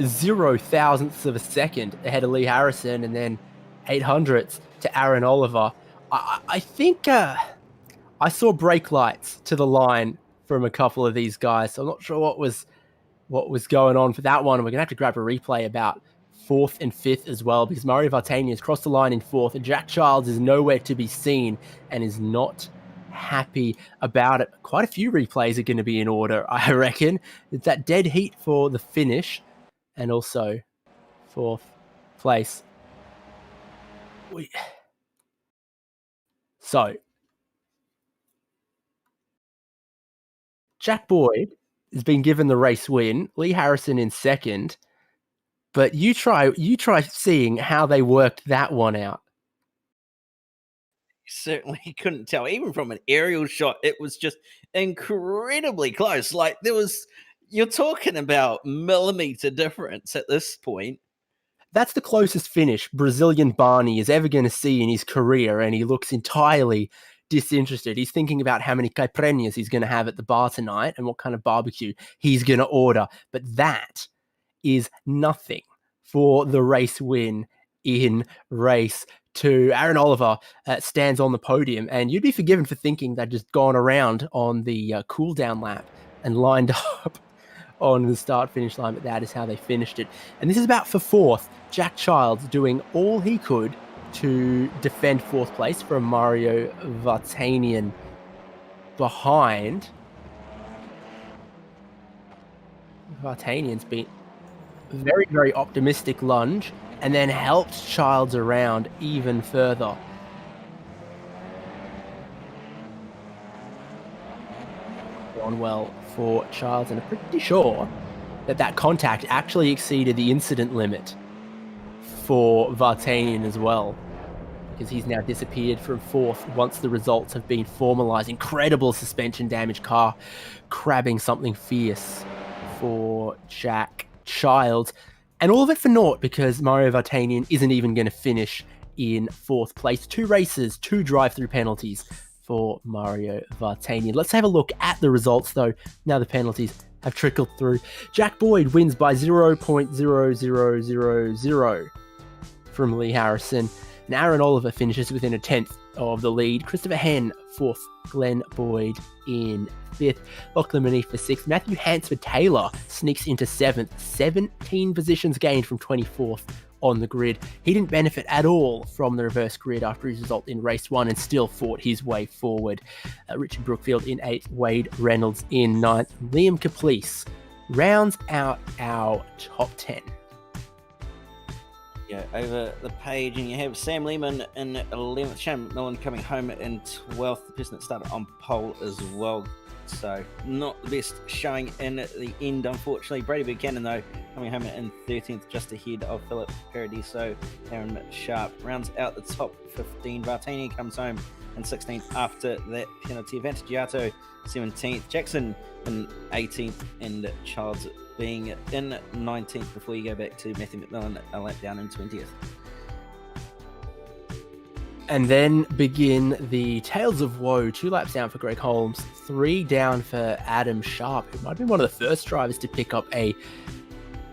0 thousandths of a second ahead of Lee Harrison, and then 800ths to Aaron Oliver. I think I saw brake lights to the line from a couple of these guys, so I'm not sure what was going on for that one. We're going to have to grab a replay about 4th and 5th as well, because Mario Vartanian has crossed the line in 4th, and Jack Childs is nowhere to be seen and is not happy about it. Quite a few replays are going to be in order, I reckon. It's that dead heat for the finish, and also 4th place. So, Jack Boyd has been given the race win, Lee Harrison in 2nd, but you try seeing how they worked that one out. Certainly couldn't tell. Even from an aerial shot, it was just incredibly close. Like, you're talking about millimeter difference at this point. That's the closest finish Brazilian Barney is ever going to see in his career, and he looks entirely disinterested. He's thinking about how many caipirinhas he's going to have at the bar tonight and what kind of barbecue he's going to order. But that is nothing for the race win in race 2. Aaron Oliver stands on the podium, and you'd be forgiven for thinking they'd just gone around on the cool-down lap and lined up on the start-finish line, but that is how they finished it. And this is about for 4th. Jack Childs doing all he could to defend 4th place from Mario Vartanian behind. Vartanian's been very, very optimistic lunge and then helped Childs around even further. Gone well for Childs, and I'm pretty sure that contact actually exceeded the incident limit for Vartanian as well, because he's now disappeared from 4th once the results have been formalized. Incredible suspension damage car, crabbing something fierce for Jack Childs, and all of it for naught, because Mario Vartanian isn't even going to finish in 4th place. 2 races, 2 drive-through penalties for Mario Vartanian. Let's have a look at the results, though, now the penalties have trickled through. Jack Boyd wins by 0.0000 from Lee Harrison, and Aaron Oliver finishes within a 10th of the lead. Christopher Henn 4th, Glenn Boyd in 5th, Lachlan Manif for 6th. Matthew Hansford-Taylor sneaks into 7th, 17 positions gained from 24th on the grid. He didn't benefit at all from the reverse grid after his result in race 1 and still fought his way forward. Richard Brookfield in 8th, Wade Reynolds in 9th. Liam Caplice rounds out our top 10. Yeah, over the page, and you have Sam Lehman in 11th, Shane McMillan coming home in 12th, the person that started on pole as well. So not the best showing in the end, unfortunately. Brady Buchanan, though, coming home in 13th, just ahead of Philip Paradiso. Aaron Sharp rounds out the top 15. Vartani comes home in 16th after that penalty. Vantagiato 17th. Jackson in 18th, and Childs being in 19th before you go back to Matthew McMillan a lap down in 20th. And then begin the Tales of Woe. 2 laps down for Greg Holmes, 3 down for Adam Sharp, who might have been one of the first drivers to pick up a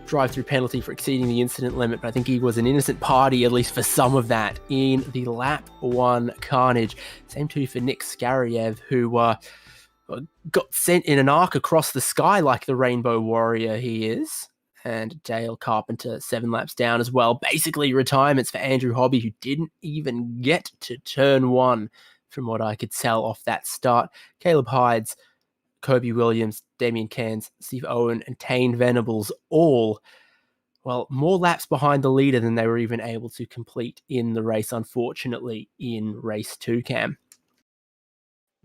drive-through penalty for exceeding the incident limit, but I think he was an innocent party, at least for some of that, in the lap 1 carnage. Same too for Nick Skariev, who got sent in an arc across the sky like the Rainbow Warrior he is. And Dale Carpenter 7 laps down as well. Basically retirements for Andrew Hobby, who didn't even get to turn 1 from what I could tell off that start. Caleb Hydes, Kobe Williams, Damien Cairns, Steve Owen, and Tane Venables all, well, more laps behind the leader than they were even able to complete in the race, unfortunately, in race 2, Cam.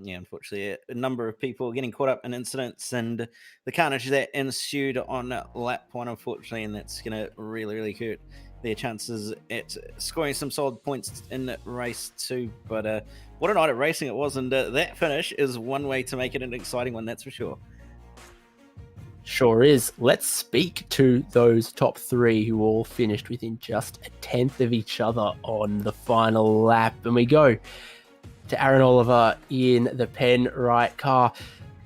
Yeah, unfortunately, a number of people getting caught up in incidents and the carnage that ensued on lap 1, unfortunately, and that's going to really, really hurt their chances at scoring some solid points in race 2. But what a night of racing it was, and that finish is one way to make it an exciting one, that's for sure. Sure is. Let's speak to those top 3 who all finished within just a tenth of each other on the final lap. And we go to Aaron Oliver in the Penrite car.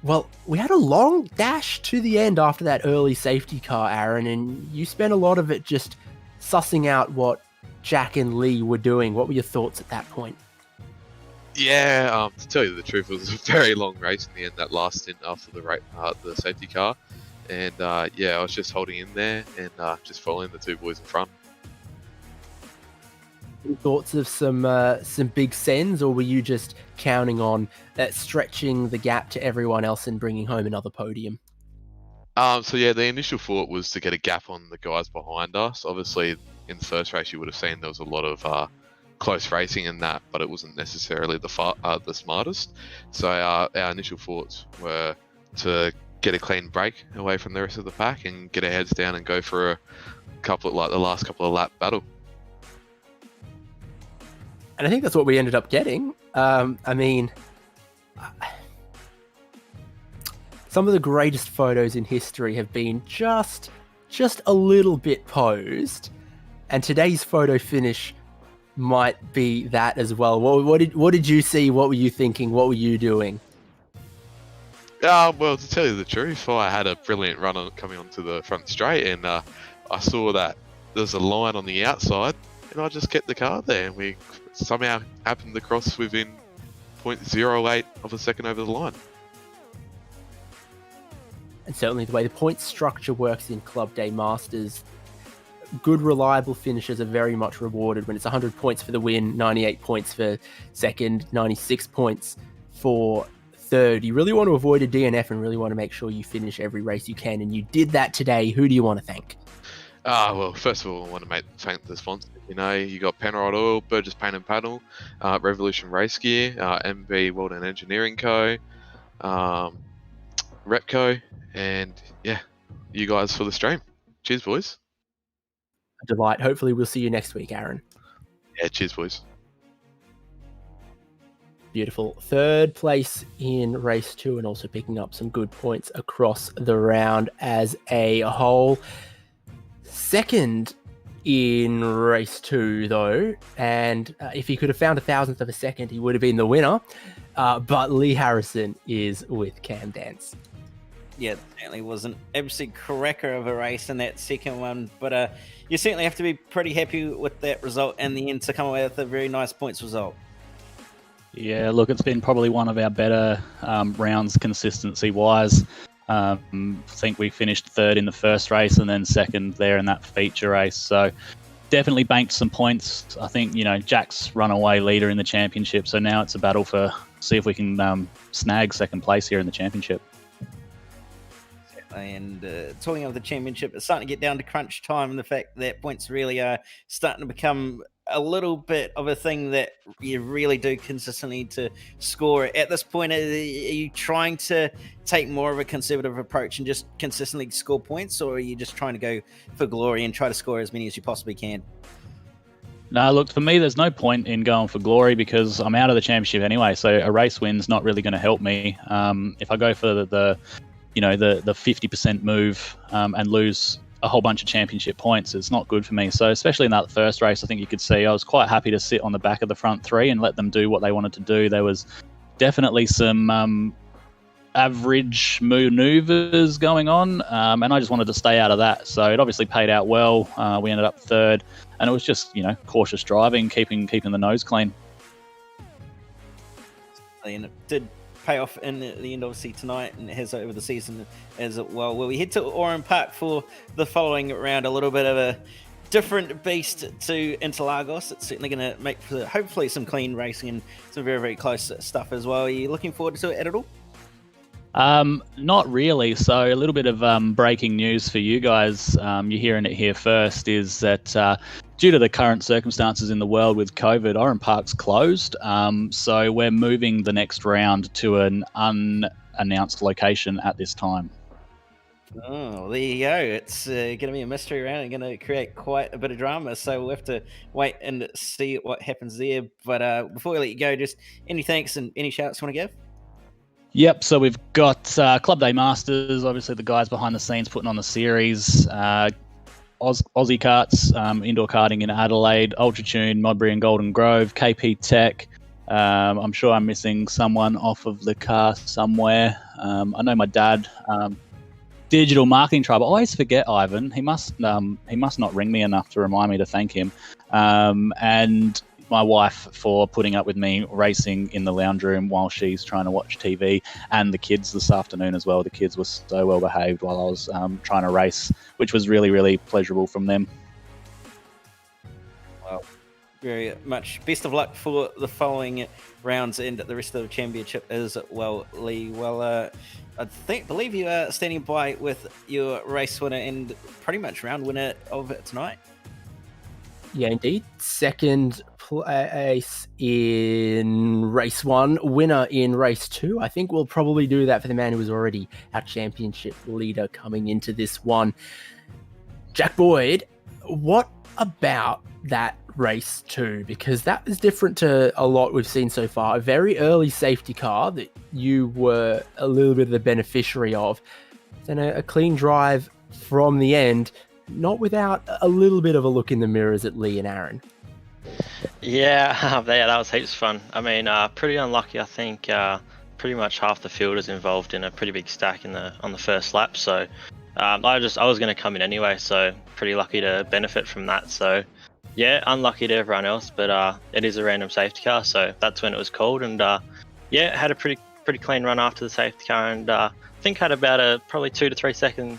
Well, we had a long dash to the end after that early safety car, Aaron, and you spent a lot of it just sussing out what Jack and Lee were doing. What were your thoughts at that point? Yeah, to tell you the truth, it was a very long race in the end, that last stint after the safety car. And yeah, I was just holding in there and just following the 2 boys in front. Thoughts of some big sends, or were you just counting on stretching the gap to everyone else and bringing home another podium? So yeah, the initial thought was to get a gap on the guys behind us. Obviously, in the first race, you would have seen there was a lot of close racing in that, but it wasn't necessarily the smartest. So our initial thoughts were to get a clean break away from the rest of the pack and get our heads down and go for a couple of, the last couple of lap battle. And I think that's what we ended up getting. I mean, some of the greatest photos in history have been just a little bit posed, and today's photo finish might be that as well. What did you see? What were you thinking? What were you doing? Well, to tell you the truth, I had a brilliant run coming onto the front straight, and I saw that there's a line on the outside, and I just kept the car there, and we somehow happened to cross within 0.08 of a second over the line. And certainly the way the point structure works in Club Day Masters, good, reliable finishes are very much rewarded when it's 100 points for the win, 98 points for second, 96 points for third. You really want to avoid a DNF and really want to make sure you finish every race you can, and you did that today. Who do you want to thank? Well, first of all, I want to thank the sponsors. You know, you got Penrite Oil, Burgess Paint and Panel, Revolution Race Gear, MB World and Engineering Co., Repco, and yeah, you guys for the stream. Cheers, boys. A delight. Hopefully we'll see you next week, Aaron. Yeah, cheers, boys. Beautiful. Third place in race 2 and also picking up some good points across the round as a whole. Second in race 2, though, and if he could have found 1,000th of a second, he would have been the winner. But Lee Harrison is with Cam Dance. Yeah, it certainly was an absolute cracker of a race in that second one, but you certainly have to be pretty happy with that result in the end to come away with a very nice points result. Yeah, look, it's been probably one of our better rounds consistency-wise. I think we finished third in the first race and then second there in that feature race. So, definitely banked some points. I think, Jack's runaway leader in the championship, so now it's a battle for see if we can snag second place here in the championship. And talking of the championship, it's starting to get down to crunch time, and the fact that points really are starting to become a little bit of a thing that you really do consistently to score. At this point, are you trying to take more of a conservative approach and just consistently score points, or are you just trying to go for glory and try to score as many as you possibly can? No, look, for me, there's no point in going for glory because I'm out of the championship anyway, so a race win's not really going to help me. If I go for the 50% move and lose a whole bunch of championship points, it's not good for me. So especially in that first race, I think you could see I was quite happy to sit on the back of the front three and let them do what they wanted to do. There was definitely some average maneuvers going on, and I just wanted to stay out of that. So it obviously paid out well. We ended up third, and it was just cautious driving, keeping the nose clean. And it did pay off in the end, obviously, tonight, and it has over the season as well. Well, we head to Oran Park for the following round, a little bit of a different beast to Interlagos. It's certainly going to make for hopefully some clean racing and some very, very close stuff as well. Are you looking forward to it at all? Not really. So a little bit of breaking news for you guys. You're hearing it here first, is that due to the current circumstances in the world with COVID, Oran Park's closed. So we're moving the next round to an unannounced location at this time. Oh, there you go. It's going to be a mystery round and going to create quite a bit of drama. So we'll have to wait and see what happens there. But before we let you go, just any thanks and any shouts you want to give? Yep, so we've got Club Day Masters, obviously the guys behind the scenes putting on the series, Aussie Karts, indoor karting in Adelaide, Ultratune, Modbury and Golden Grove, KP Tech. I'm sure I'm missing someone off of the car somewhere. I know my dad, Digital Marketing Tribe. I always forget Ivan. He must not ring me enough to remind me to thank him. And my wife for putting up with me racing in the lounge room while she's trying to watch TV, and the kids this afternoon as well. The kids were so well behaved while I was trying to race, which was really, really pleasurable from them. Well, very much best of luck for the following rounds and the rest of the championship as well, Lee. Well, believe you are standing by with your race winner and pretty much round winner of tonight. Yeah, indeed. Second place in race 1, winner in race 2. I think we'll probably do that for the man who was already our championship leader coming into this one. Jack Boyd, what about that race 2? Because that was different to a lot we've seen so far. A very early safety car that you were a little bit of the beneficiary of. Then a clean drive from the end, not without a little bit of a look in the mirrors at Lee and Aaron. Yeah, that was heaps fun. I mean, pretty unlucky. I think pretty much half the field is involved in a pretty big stack on the first lap. So I was going to come in anyway. So pretty lucky to benefit from that. So yeah, unlucky to everyone else, but it is a random safety car. So that's when it was called, and yeah, had a pretty clean run after the safety car, and I think had about a probably 2 to 3 second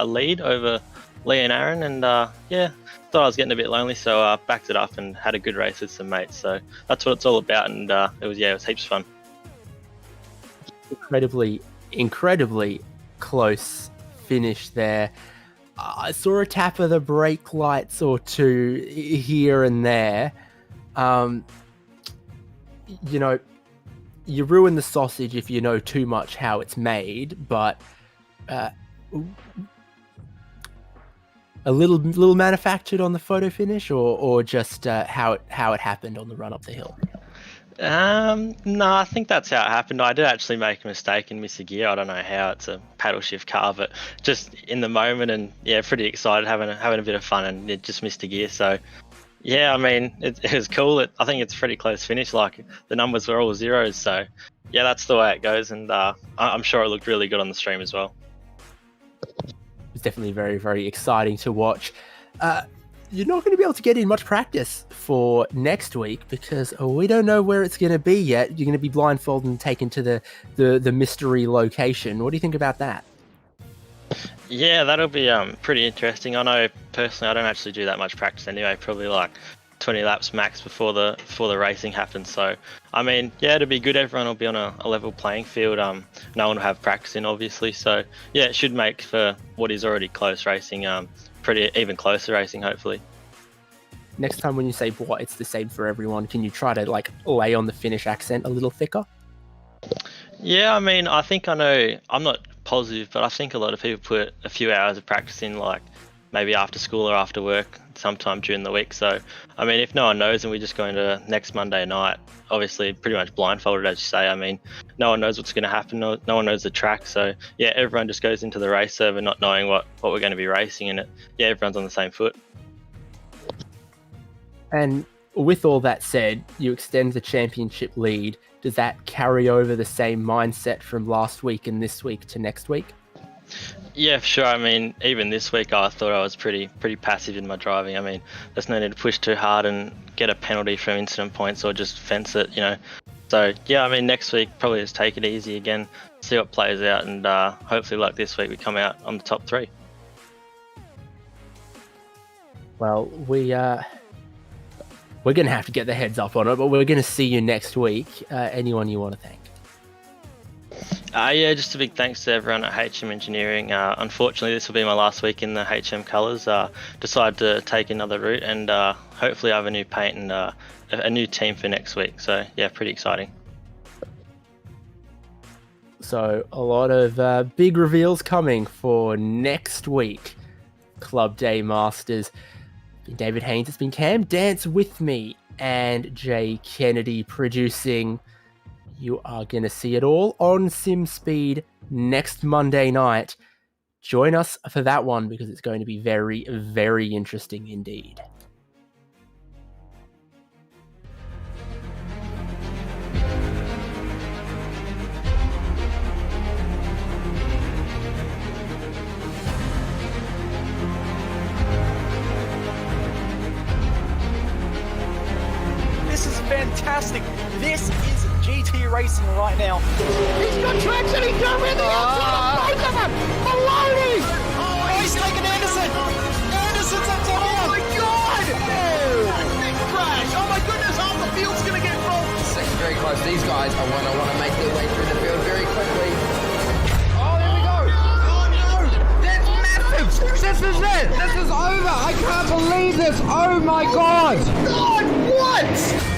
lead over Lee and Aaron, and yeah, thought I was getting a bit lonely, so backed it up and had a good race with some mates. So that's what it's all about, and it was heaps fun. Incredibly close finish there. I saw a tap of the brake lights or two here and there. You ruin the sausage if you know too much how it's made, but a little manufactured on the photo finish, or just how it happened on the run up the hill? No, I think that's how it happened. I did actually make a mistake and miss a gear. I don't know how. It's a paddle shift car, but just in the moment, and yeah, pretty excited, having a bit of fun, and it just missed a gear. So yeah, I mean, it was cool. I think it's a pretty close finish. Like, the numbers were all zeros. So yeah, that's the way it goes, and I'm sure it looked really good on the stream as well. It was definitely very, very exciting to watch. You're not going to be able to get in much practice for next week because we don't know where it's going to be yet. You're going to be blindfolded and taken to the mystery location. What do you think about that? Yeah, that'll be pretty interesting. I know personally I don't actually do that much practice anyway, probably like 20 laps max before the racing happens. So I mean, yeah, it'll be good. Everyone will be on a level playing field. No one will have practice in, obviously. So yeah, it should make for what is already close racing, pretty even closer racing, hopefully. Next time when you say "boy," it's the same for everyone. Can you try to like lay on the Finnish accent a little thicker? Yeah, I mean, I think I know. I'm not positive, but I think a lot of people put a few hours of practice in, like maybe after school or after work, sometime during the week. So, I mean, if no one knows and we just go into next Monday night, obviously pretty much blindfolded, as you say. I mean, no one knows what's going to happen. No one knows the track. So, yeah, everyone just goes into the race server not knowing what we're going to be racing in it. Yeah, everyone's on the same foot. And with all that said, you extend the championship lead. Does that carry over the same mindset from last week and this week to next week? Yeah, for sure. I mean, even this week, I thought I was pretty passive in my driving. I mean, there's no need to push too hard and get a penalty from incident points or just fence it, you know. So, yeah, I mean, next week, probably just take it easy again, see what plays out, and hopefully, like this week, we come out on the top 3. Well, we're going to have to get the heads up on it, but we're going to see you next week. Anyone you want to thank? Yeah, just a big thanks to everyone at HM Engineering. Unfortunately, this will be my last week in the HM colours. Decided to take another route and hopefully I have a new paint and a new team for next week. So, yeah, pretty exciting. So, a lot of big reveals coming for next week. Club Day Masters. David Haynes, it's been Cam Dance with me and Jay Kennedy producing. You are going to see it all on SimSpeed next Monday night. Join us for that one because it's going to be very, very interesting indeed. This is fantastic. This is GT racing right now. He's got traction. He's got rid of the outside of both of them. Maloney. Oh, he's taking Anderson. Anderson's up top. Oh my God! Big crash! Oh my goodness! Half the field's gonna get rolled. Second very close. These guys I want to make their way through the field very quickly. Oh, there we go. Oh no, that's massive. This is it. This is over. I can't believe this. Oh my God. God, what?